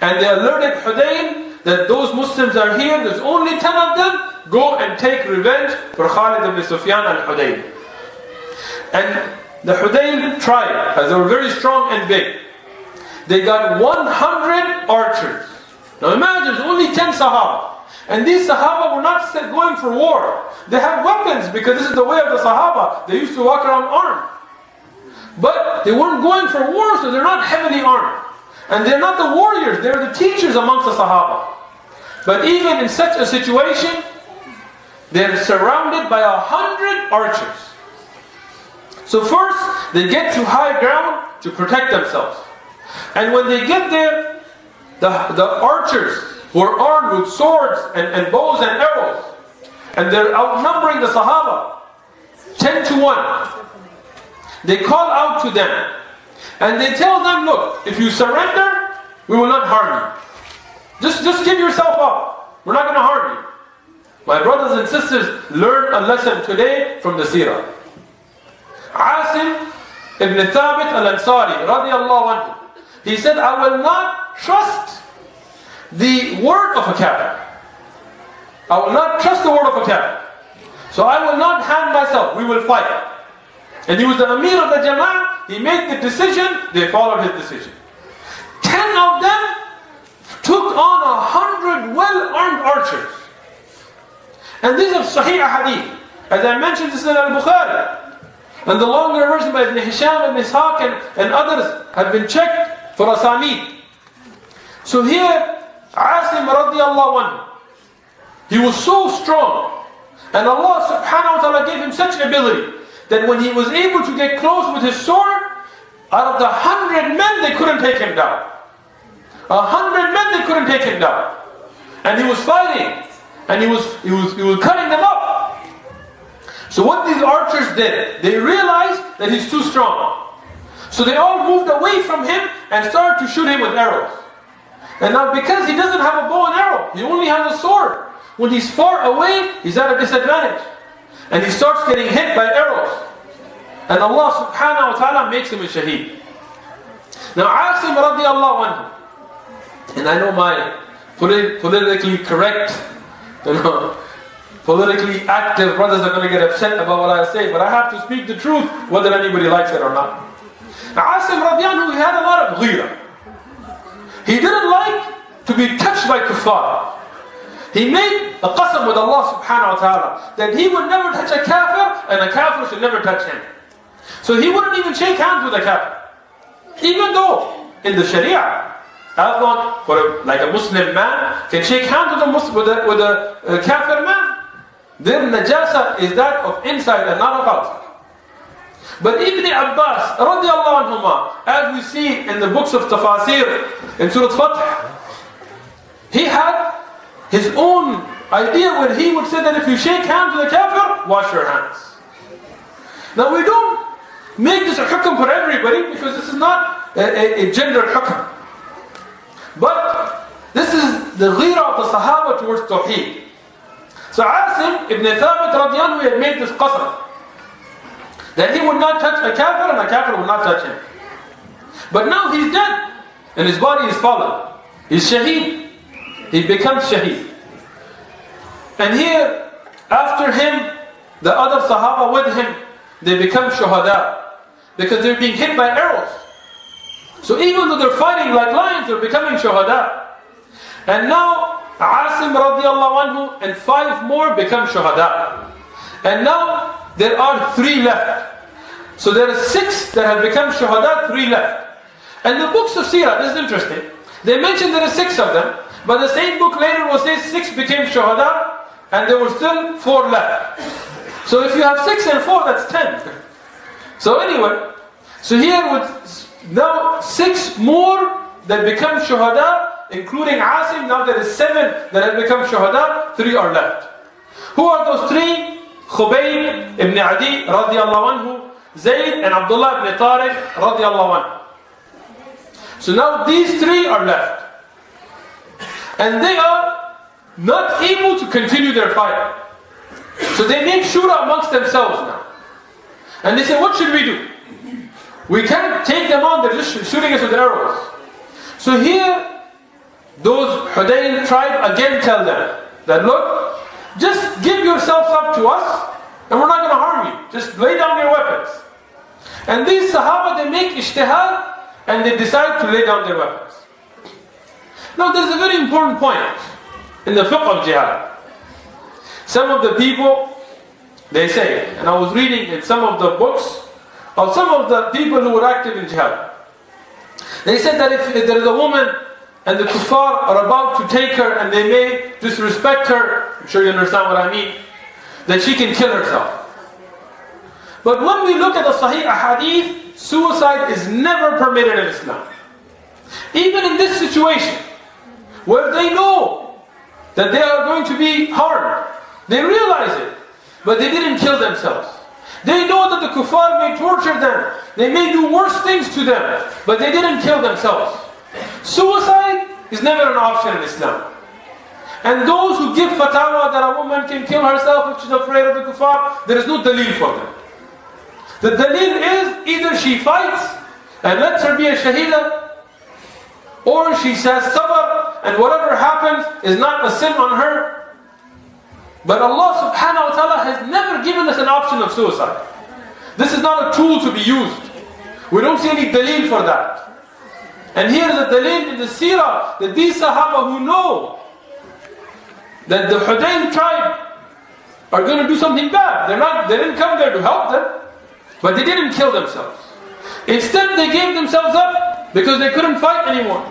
And they alerted Hudayl that those Muslims are here, there's only 10 of them, go and take revenge for Khalid ibn Sufyan and Hudayl. And the Hudayl tribe, as they were very strong and big, they got 100 archers. Now imagine, there's only 10 Sahaba. And these Sahaba were not going for war. They had weapons because this is the way of the Sahaba. They used to walk around armed. But they weren't going for war, so they're not heavily armed. And they're not the warriors, they're the teachers amongst the Sahaba. But even in such a situation, they're surrounded by 100 archers. So first, they get to high ground to protect themselves. And when they get there, the archers who are armed with swords and bows and arrows, and they're outnumbering the Sahaba 10 to 1. They call out to them and they tell them, look, if you surrender, we will not harm you. Just give yourself up. We're not going to harm you. My brothers and sisters, learn a lesson today from the Seerat. 𝐶𝐚 ibn Thabit al-Ansari radiyallahu anhu, he said, I will not trust the word of a kafir. I will not trust the word of a kafir. So I will not hand myself. We will fight. And he was the Amir of the Jama'ah. He made the decision. They followed his decision. 10 of them took on 100 well-armed archers. And these are Sahih Hadith. As I mentioned, this is in Al-Bukhari. And the longer version by Ibn Hisham, Ibn Ishaq and others have been checked for Asanid. So here, 𝐶𝐚 radiallahu anhu, he was so strong. And Allah subhanahu wa ta'ala gave him such ability that when he was able to get close with his sword, out of the 100 men, they couldn't take him down. 100 men, they couldn't take him down. And he was fighting. And he was cutting them up. So what these archers did, they realized that he's too strong. So they all moved away from him and started to shoot him with arrows. And now because he doesn't have a bow and arrow, he only has a sword. When he's far away, he's at a disadvantage. And he starts getting hit by arrows. And Allah subhanahu wa ta'ala makes him a shaheed. Now 𝐶𝐚 radiallahu anhu, and I know my politically correct, politically active brothers are going to get upset about what I say, but I have to speak the truth whether anybody likes it or not. 𝐶𝐚 radiallahu anhu, he had a lot of ghira. He didn't like to be touched by kuffar. He made a qasam with Allah subhanahu wa ta'ala that he would never touch a kafir and a kafir should never touch him. So he wouldn't even shake hands with a kafir. Even though in the Sharia, as long like a Muslim man can shake hands with a kafir man, their najasa is that of inside and not of outside. But Ibn Abbas radiallahu anhuma, as we see in the books of tafasir, in Surah Fath, he had his own idea where he would say that if you shake hands with a kafir, wash your hands. Now we don't make this a hukm for everybody because this is not a gender hukm. But this is the ghira of the Sahaba towards Tawheed. So 𝐶𝐚 ibn Thabit radiallahu anhu had made this qasam that he would not touch a kafir and a kafir would not touch him. But now he's dead and his body is fallen. He's shaheed. He becomes shaheed. And here, after him, the other Sahaba with him, they become shuhada because they're being hit by arrows. So even though they're fighting like lions, they're becoming shuhada. And now 𝐶𝐚 radiallahu anhu and 5 more become shuhada. And now there are 3 left. So there are 6 that have become shuhada, 3 left. And the books of Seerat, this is interesting. They mention there are 6 of them, but the same book later will say 6 became shuhada and there were still 4 left. So if you have 6 and 4, that's 10. So anyway, so here with now 6 more that become shuhada, including 𝐶𝐚, now there is 7 that have become shuhada, 3 are left. Who are those 3? Khubayb ibn Adi radiallahu anhu, Zayd and Abdullah ibn Tariq radiallahu anhu. So now these 3 are left. And they are not able to continue their fight. So they make shura amongst themselves now. And they say, what should we do? We can't take them on, they're just shooting us with arrows. So here, those Hudayl tribe again tell them that look, just give yourselves up to us and we're not going to harm you. Just lay down your weapons. And these Sahaba, they make ijtihad and they decide to lay down their weapons. Now there's a very important point in the fiqh of jihad. Some of the people, they say, and I was reading in some of the books of some of the people who were active in jihad. They said that if there is a woman and the kuffar are about to take her and they may disrespect her, I'm sure you understand what I mean, that she can kill herself. But when we look at the Sahih Ahadith, suicide is never permitted in Islam. Even in this situation, where they know that they are going to be harmed, they realize it, but they didn't kill themselves. They know that the kuffar may torture them, they may do worse things to them, but they didn't kill themselves. Suicide is never an option in Islam. And those who give fatwa that a woman can kill herself if she's afraid of the kuffar, there is no dalil for them. The dalil is either she fights and lets her be a shaheeda, or she says sabr and whatever happens is not a sin on her. But Allah subhanahu wa ta'ala has never given us an option of suicide. This is not a tool to be used. We don't see any dalil for that. And here is a dalil in the Seerat that these Sahaba who know that the Hudayn tribe are going to do something bad. They didn't come there to help them, but they didn't kill themselves. Instead they gave themselves up because they couldn't fight anymore.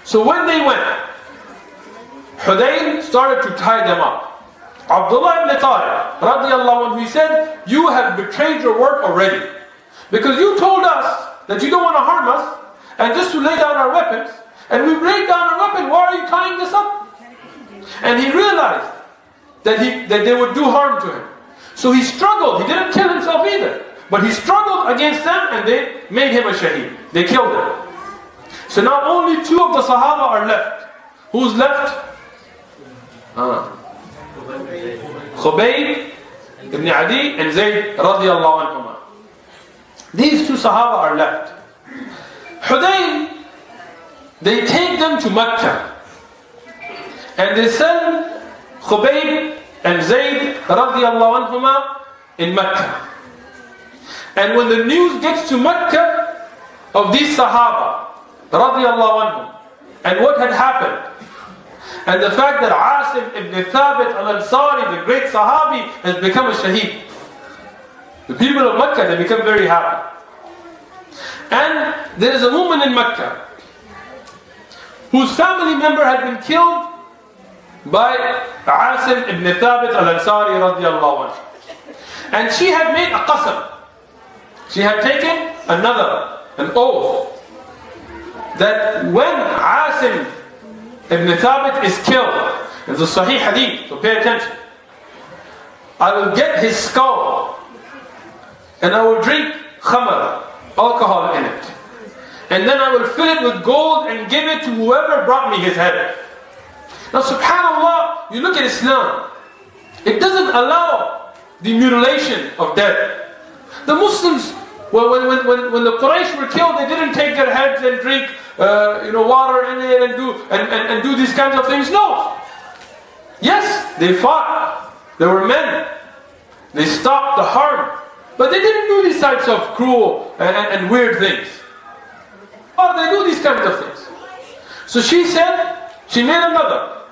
So when they went, Hudayn started to tie them up. Abdullah ibn Tariq radiallahu anhu, he said, you have betrayed your word already. Because you told us that you don't want to harm us, and just to lay down our weapons, and we laid down our weapon, why are you tying this up? And he realized that they would do harm to him. So he struggled, he didn't kill himself either, but he struggled against them and they made him a shaheed. They killed him. So now only two of the Sahaba are left. Who's left? Khubayb ibn Adi and Zayd radiallahu anhuma. These two Sahaba are left. Hudayn, they take them to Mecca and they send Khubayb and Zayd radiallahu anhuma in Mecca. And when the news gets to Mecca of these Sahaba radiallahu anhum and what had happened, and the fact that 𝐻𝐭 ibn Thabit al-Ansari, the great Sahabi, has become a shaheed, the people of Mecca, they become very happy. And there is a woman in Mecca whose family member had been killed by 𝐻𝐭 ibn Thabit al-Ansari radiallahu anhu. And she had made a qasam. She had taken an oath, that when 𝐻𝐭 ibn Thabit is killed, it's a Sahih Hadith, so pay attention, I will get his skull and I will drink khamr, alcohol in it, and then I will fill it with gold and give it to whoever brought me his head. Now subhanAllah, you look at Islam, it doesn't allow the mutilation of dead. The Muslims, when the Quraysh were killed, they didn't take their heads and drink water in it and do these kinds of things. No. Yes, they fought. They were men. They stopped the harm. But they didn't do these types of cruel and weird things. Or they do these kinds of things. So she said, she made another.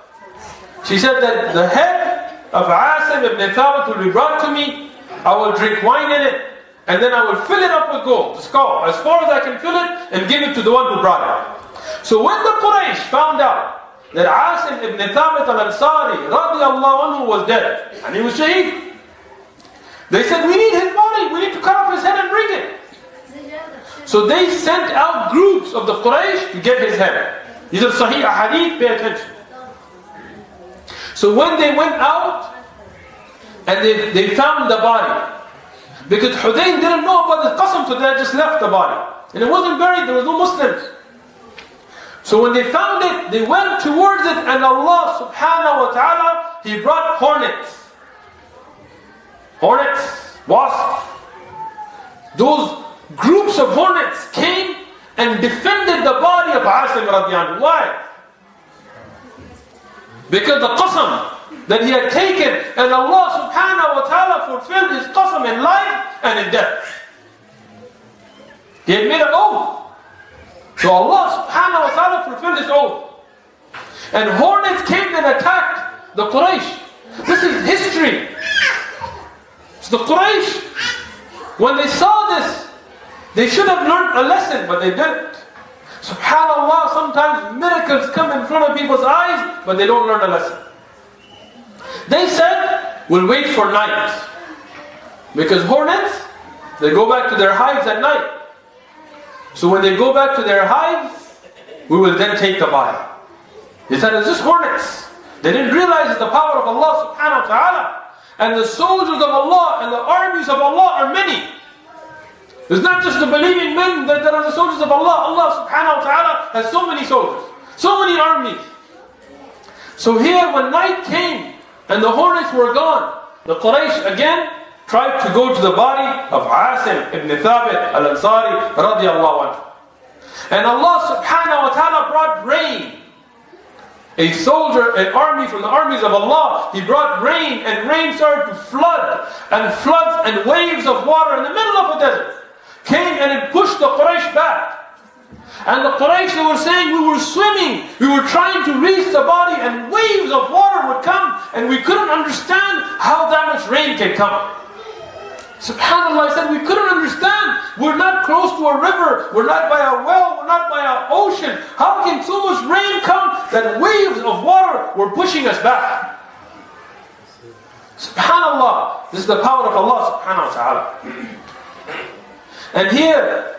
She said that the head of 𝐻𝐭 ibn Thabit will be brought to me. I will drink wine in it, and then I will fill it up with gold, the skull, as far as I can fill it, and give it to the one who brought it. So when the Quraysh found out that 𝐻𝐭 ibn Thabit al-Ansari radiallahu anhu was dead, and he was shaheed, they said, we need his body, we need to cut off his head and bring it. So they sent out groups of the Quraysh to get his head. These are Sahih Ahadith, pay attention. So when they went out, and they found the body, because Hudayn didn't know about the qasam, so they just left the body. And it wasn't buried, there was no Muslims. So when they found it, they went towards it, and Allah subhanahu wa ta'ala, He brought hornets. Hornets, wasps. Those groups of hornets came and defended the body of 𝐻𝐭 radiallahu anhu. Why? Because the qasam that he had taken, and Allah subhanahu wa ta'ala fulfilled his qasam in life and in death. He had made an oath. So Allah subhanahu wa ta'ala fulfilled his oath. And hornets came and attacked the Quraysh. This is history. So the Quraysh, when they saw this, they should have learned a lesson, but they didn't. SubhanAllah, sometimes miracles come in front of people's eyes, but they don't learn a lesson. They said, we'll wait for night. Because hornets, they go back to their hives at night. So when they go back to their hives, we will then take the body. They said, it's just hornets. They didn't realize the power of Allah subhanahu wa ta'ala. And the soldiers of Allah and the armies of Allah are many. It's not just the believing men that are the soldiers of Allah. Allah subhanahu wa ta'ala has so many soldiers, so many armies. So here when night came and the hornets were gone, the Quraysh again tried to go to the body of 𝐻𝐴𝐮 ibn Thabit al-Ansari radiallahu anhu. And Allah subhanahu wa ta'ala brought rain. A soldier, an army from the armies of Allah, he brought rain, and rain started to flood, and floods and waves of water in the middle of a desert came and it pushed the Quraysh back. And the Quraysh, they were saying, we were swimming, we were trying to reach the body, and waves of water would come, and we couldn't understand how that much rain can come. SubhanAllah, I said, we couldn't understand. We're not close to a river, we're not by a well, we're not by an ocean. How can so much rain come that waves of water were pushing us back? SubhanAllah, this is the power of Allah subhanahu wa ta'ala. And here,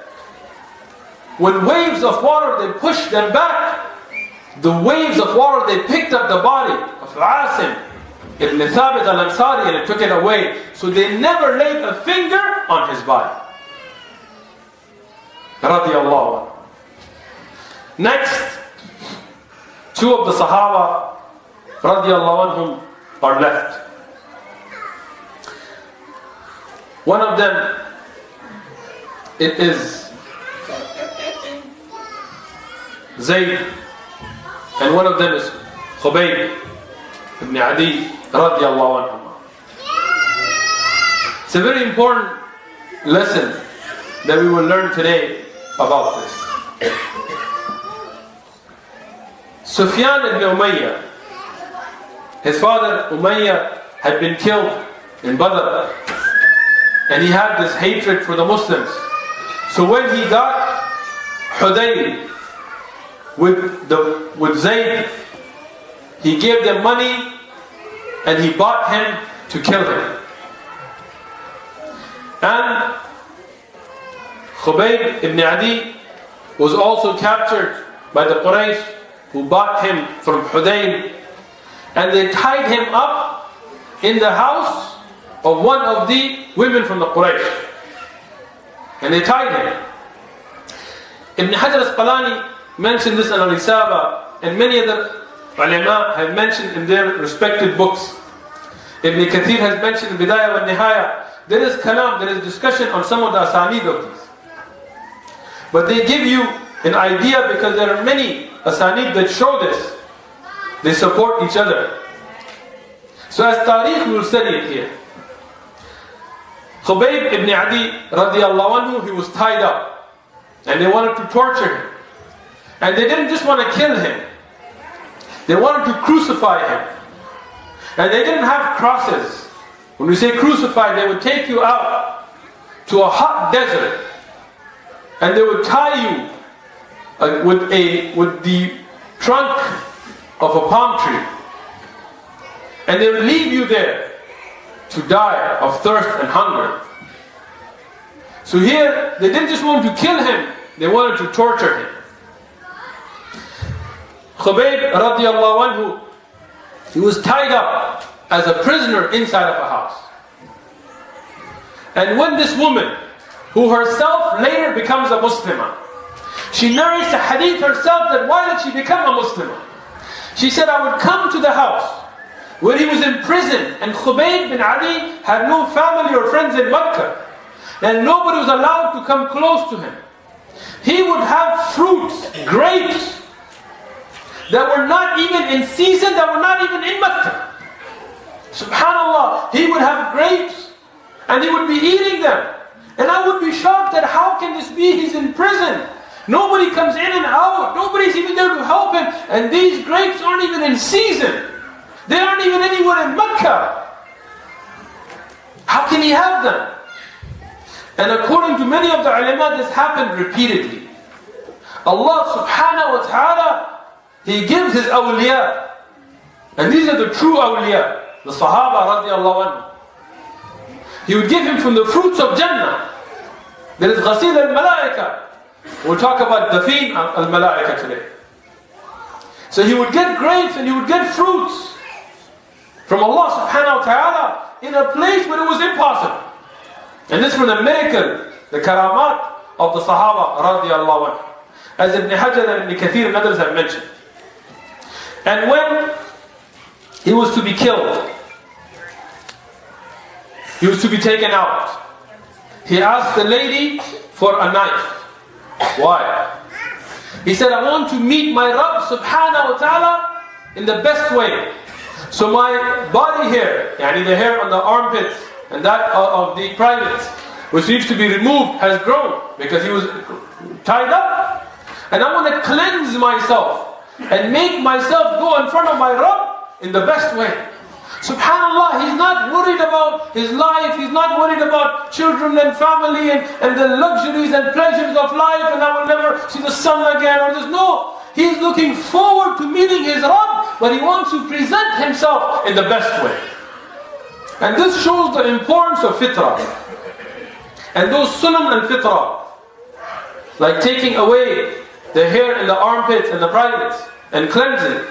when waves of water, they pushed them back, the waves of water, they picked up the body of 𝐻𝐴𝐮 ibn Thabit al-Ansari and it took it away. So they never laid a finger on his body. Radiallahu anhu. Next, two of the Sahaba radiallahu anhum are left. One of them, it is Zayd, and one of them is Khubayb ibn Adi radiallahu anhu. It's a very important lesson that we will learn today about this. Sufyan ibn Umayyah, his father Umayyah had been killed in Badr, and he had this hatred for the Muslims. So when he got Hudayl with Zayd, he gave them money and he bought him to kill him. And Khubayb ibn Adi was also captured by the Quraysh, who bought him from Hudayl, and they tied him up in the house of one of the women from the Quraysh. And they tied him. Ibn Hajar al-Asqalani mentioned this in Al-Isaba, and many other ulama have mentioned in their respective books. Ibn Kathir has mentioned in Bidayah wa Nihaya. There is kalam, there is discussion on some of the asanid of these. But they give you an idea because there are many asanid that show this. They support each other. So as tariq, we will study it here. Khubayb ibn Adi radiallahu anhu, he was tied up, and they wanted to torture him. And they didn't just want to kill him, they wanted to crucify him. And they didn't have crosses. When we say crucify, they would take you out to a hot desert, and they would tie you with the trunk of a palm tree, and they would leave you there to die of thirst and hunger. So here, they didn't just want to kill him, they wanted to torture him. Khubayb radiallahu anhu, he was tied up as a prisoner inside of a house. And when this woman, who herself later becomes a Muslimah, she narrates a hadith herself that why did she become a Muslimah? She said, I would come to the house where he was in prison, and Khubayb bin Adi had no family or friends in Mecca, and nobody was allowed to come close to him. He would have fruits, grapes, that were not even in season, that were not even in Mecca. SubhanAllah, he would have grapes and he would be eating them. And I would be shocked at how can this be? He's in prison. Nobody comes in and out. Nobody's even there to help him. And these grapes aren't even in season. They aren't even anywhere in Mecca. How can he have them? And according to many of the ulama, this happened repeatedly. Allah subhanahu wa ta'ala, He gives His awliya. And these are the true awliya. The Sahaba radiallahu anhu. He would give him from the fruits of Jannah. There is ghasil al-malaika. We'll talk about dafeen al-malaika today. So he would get grapes and he would get fruits from Allah subhanahu wa ta'ala in a place where it was impossible. And this was the miracle, the karamat of the Sahaba radiallahu anhu. As Ibn Hajar and Ibn Kathir and others have mentioned. And when he was to be killed, he was to be taken out, he asked the lady for a knife. Why? He said, I want to meet my Rabb subhanahu wa ta'ala in the best way. So my body hair, yani the hair on the armpits and that of the privates, which needs to be removed, has grown because he was tied up. And I want to cleanse myself and make myself go in front of my Rabb in the best way. SubhanAllah, he's not worried about his life, he's not worried about children and family and the luxuries and pleasures of life, and I will never see the sun again or this. No, he's looking forward to meeting his Rabb, but he wants to present himself in the best way. And this shows the importance of fitrah. And those sunnah and fitrah, like taking away the hair in the armpits and the privates and cleansing.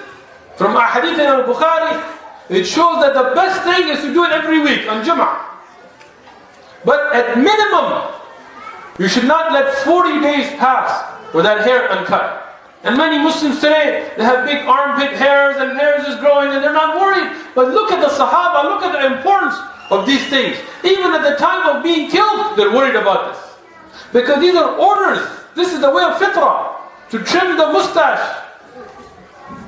From a hadith in al-Bukhari, it shows that the best thing is to do it every week on Jum'ah. But at minimum, you should not let 40 days pass with that hair uncut. And many Muslims today, they have big armpit hairs and hairs is growing and they're not worried. But look at the Sahaba, look at the importance of these things. Even at the time of being killed, they're worried about this. Because these are orders. This is the way of fitrah. To trim the mustache.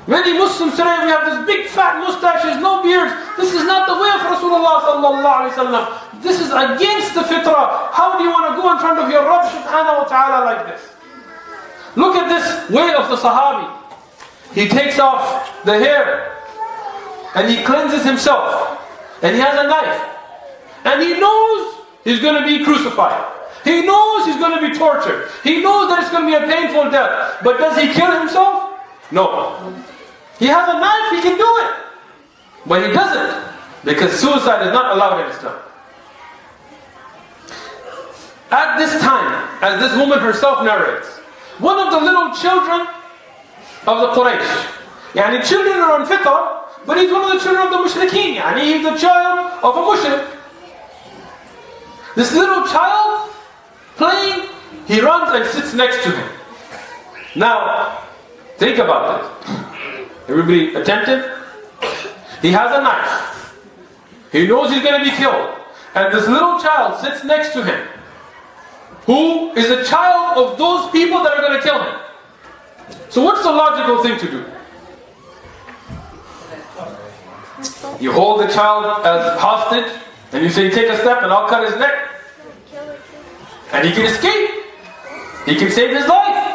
Many Muslims today, we have this big fat mustaches, no beards. This is not the way of Rasulullah sallallahu alaihi wasallam. This is against the fitrah. How do you want to go in front of your Rabb subhanahu wa ta'ala like this? Look at this way of the Sahabi. He takes off the hair and he cleanses himself. And he has a knife. And he knows he's going to be crucified. He knows he's going to be tortured. He knows that it's going to be a painful death. But does he kill himself? No. He has a knife, he can do it. But he doesn't. Because suicide is not allowed in Islam. At this time, as this woman herself narrates, one of the little children of the Quraysh, yani children are on fitrah, but he's one of the children of the mushrikeen, yani he's the child of a mushrik. This little child playing, he runs and sits next to him. Now, think about it. Everybody attentive? He has a knife. He knows he's going to be killed. And this little child sits next to him, who is a child of those people that are going to kill him. So what's the logical thing to do? You hold the child as hostage, and you say, take a step and I'll cut his neck. And he can escape. He can save his life.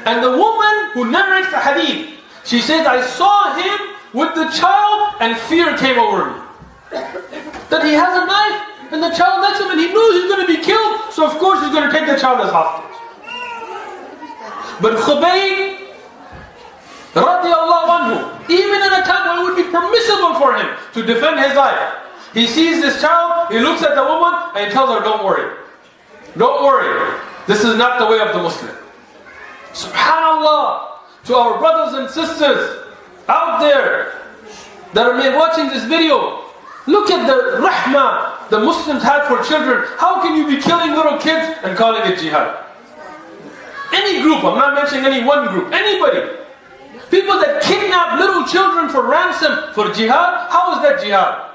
And the woman who narrates the hadith, she says, I saw him with the child and fear came over me. That he has a knife and the child next to him and he knows he's going to be killed, so of course he's going to take the child as hostage. But Khubayb, radiallahu anhu, even in a time when it would be permissible for him to defend his life, he sees this child, he looks at the woman and he tells her, don't worry. Don't worry. This is not the way of the Muslim. SubhanAllah, to our brothers and sisters out there that are watching this video, look at the rahmah the Muslims had for children. How can you be killing little kids and calling it jihad? Any group, I'm not mentioning any one group, anybody. People that kidnap little children for ransom for jihad, how is that jihad?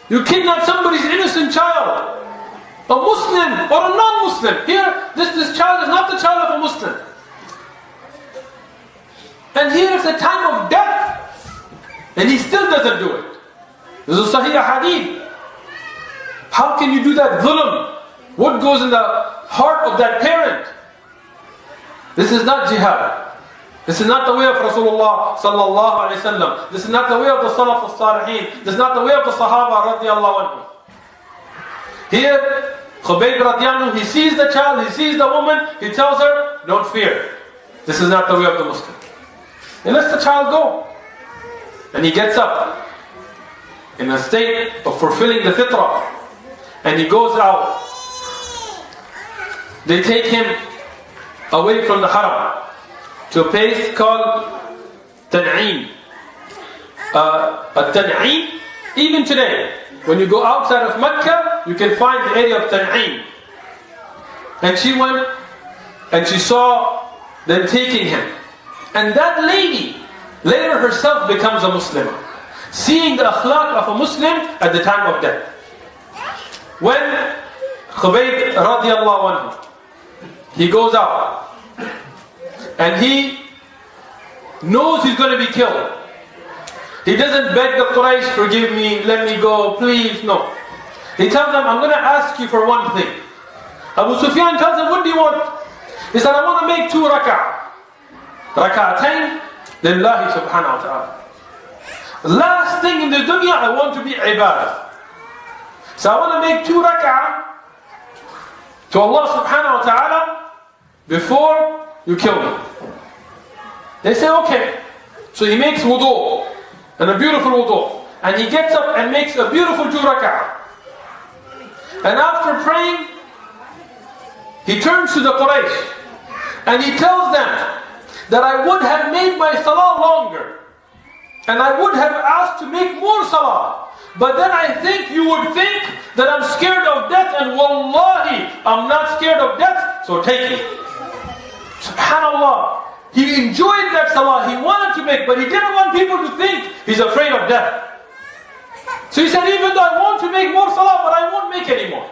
You kidnap somebody's innocent child. A Muslim or a non-Muslim. Here, this child is not the child of a Muslim. And here it's a time of death. And he still doesn't do it. This is Sahih Hadith. How can you do that dhulm What goes in the heart of that parent? This is not jihad. This is not the way of Rasulullah sallallahu alayhi wasallam. This is not the way of the Salaf al-Salihin. This is not the way of the Sahaba radiallahu anhu. Here, Khubayb radiallahu anhu, he sees the child, he sees the woman, he tells her, don't fear. This is not the way of the Muslim. He lets the child go. And he gets up in a state of fulfilling the fitrah. And he goes out. They take him away from the haram to a place called Tan'im. Tan'im, even today, when you go outside of Mecca, you can find the area of Tan'im. And she went and she saw them taking him. And that lady later herself becomes a Muslim, seeing the akhlaq of a Muslim at the time of death. When Khubayb radiallahu anhu, he goes out and he knows he's going to be killed. He doesn't beg the Quraysh, forgive me, let me go, please, no. He tells them, I'm going to ask you for one thing. Abu Sufyan tells him, what do you want? He said, I want to make 2 rak'ah. Rak'atayn lillahi subhanahu wa ta'ala. Last thing in the dunya, I want to be ibadah. So I want to make 2 rak'ah to Allah subhanahu wa ta'ala before you kill me. They say, okay. So he makes wudu, and a beautiful wudu. And he gets up and makes a beautiful 2 rak'ah. And after praying, he turns to the Quraysh and he tells them that I would have made my salah longer. And I would have asked to make more salah. But then I think you would think that I'm scared of death, and wallahi, I'm not scared of death, so take it. Subhanallah. He enjoyed that salah, he wanted to make, but he didn't want people to think he's afraid of death. So he said, even though I want to make more salah, but I won't make any more.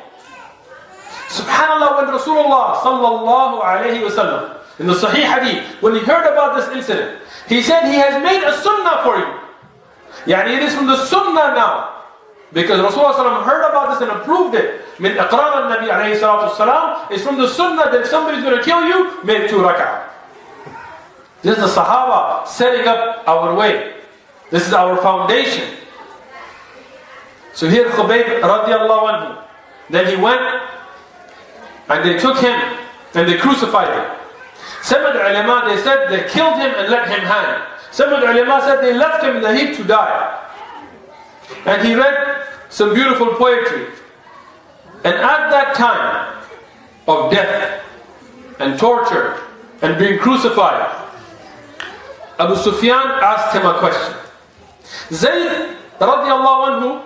Subhanallah, when Rasulullah sallallahu alayhi wa sallam, in the Sahih Hadith, when he heard about this incident, he said, he has made a sunnah for you. Yani it is from the sunnah now. Because Rasulullah sallallahu heard about this and approved it. Min iqrar al-Nabi alayhi salatu wasalam, is from the sunnah that if somebody's going to kill you, make 2 rak'ah. This is the Sahaba setting up our way. This is our foundation. So here Khubayb radiallahu anhu, then he went and they took him and they crucified him. Some of the ulama, they said they killed him and let him hang. Some of the ulama said they left him in the heat to die. And he read some beautiful poetry. And at that time of death and torture and being crucified, Abu Sufyan asked him a question. Zayd radiallahu anhu,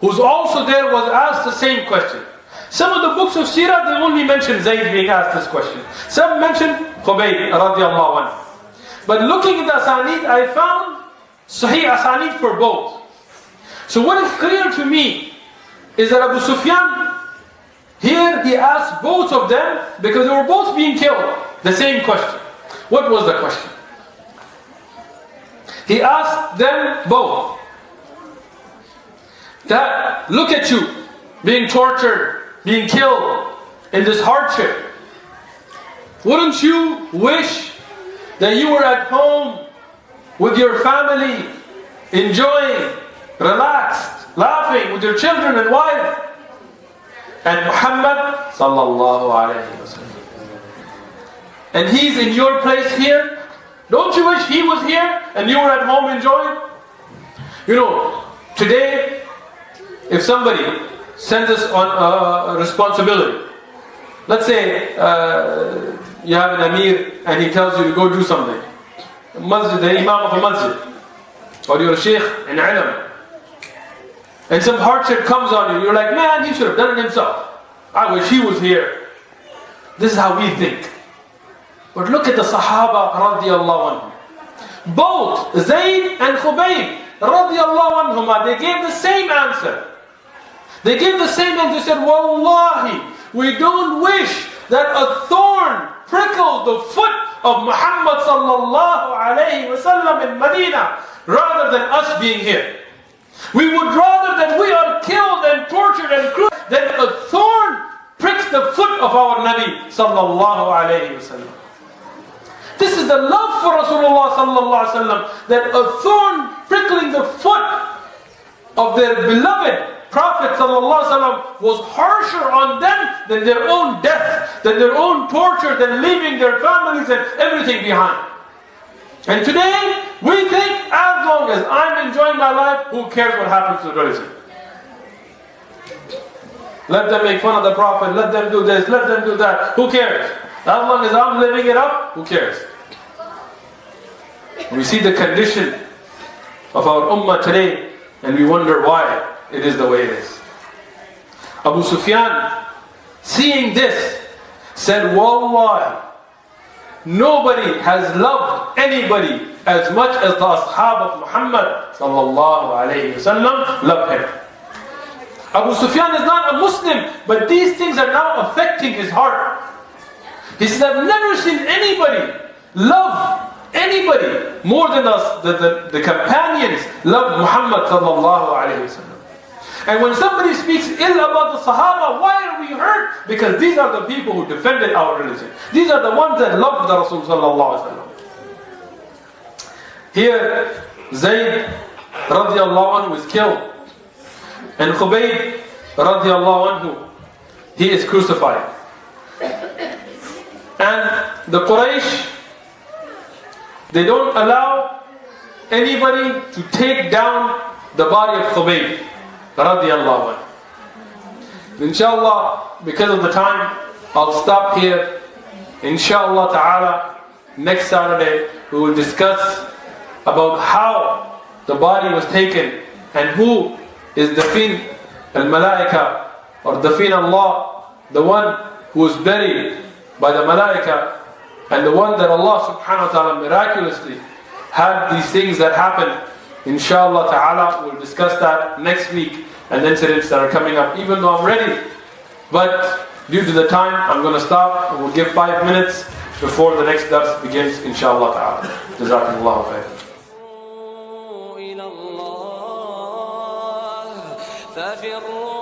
who's also there, was asked the same question. Some of the books of Seerat, they only mention Zayd being asked this question. Some mention Khubayb radiallahu anhu. But looking at the asanid, I found sahih asanid for both. So what is clear to me is that Abu Sufyan, here he asked both of them because they were both being killed. The same question. What was the question? He asked them both that, look at you, being tortured, being killed in this hardship. Wouldn't you wish that you were at home with your family, enjoying, relaxed, laughing with your children and wife? And Muhammad sallallahu alayhi wa sallam, and he's in your place here. Don't you wish he was here and you were at home enjoying? You know, today, if somebody sends us on a responsibility, let's say you have an Amir and he tells you to go do something, masjid, the Imam of a masjid, or you're a Sheikh in ilm, and some hardship comes on you, you're like, man, he should have done it himself. I wish he was here. This is how we think. But look at the Sahaba radiallahu anhum. Both Zayd and Khubayb radiallahu anhuma, they gave the same answer. They gave the same answer. They said, Wallahi, we don't wish that a thorn prickles the foot of Muhammad sallallahu alayhi wa sallam in Medina rather than us being here. We would rather that we are killed and tortured and crucified than a thorn pricks the foot of our Nabi sallallahu alayhi wasallam. This is the love for Rasulullah sallallahu alayhi wasallam, that a thorn prickling the foot of their beloved Prophet sallallahu alaihi wasallam was harsher on them than their own death, than their own torture, than leaving their families and everything behind. And today, we think as long as I'm enjoying my life, who cares what happens to the religion? Let them make fun of the Prophet, let them do this, let them do that, who cares? As long as I'm living it up, who cares? We see the condition of our ummah today, and we wonder why it is the way it is. Abu Sufyan, seeing this, said, Wallahi, nobody has loved anybody as much as the ashab of Muhammad sallallahu alayhi wasallam love him. Abu Sufyan is not a Muslim, but these things are now affecting his heart. He said, I've never seen anybody love anybody more than us, the companions loved Muhammad sallallahu alayhi wasallam. And when somebody speaks ill about the Sahaba, why are we hurt? Because these are the people who defended our religion. These are the ones that loved the Rasul sallallahu alaihi wasallam. Here, Zayd radiallahu anhu is killed, and Khubayb radiallahu anhu, he is crucified. And the Quraysh, they don't allow anybody to take down the body of Khubayb radiallahu anhu. Inshallah, because of the time, I'll stop here. Inshallah ta'ala, next Saturday we will discuss about how the body was taken and who is Dafin al-Malaika or Dafin Allah, the one who was buried by the Malaika, and the one that Allah subhanahu wa ta'ala miraculously had these things that happened. Inshallah ta'ala, we'll discuss that next week, and incidents that are coming up, even though I'm ready. But due to the time, I'm going to stop, and we'll give 5 minutes before the next dars begins, inshallah ta'ala. Jazakumullahu khair.
ففروا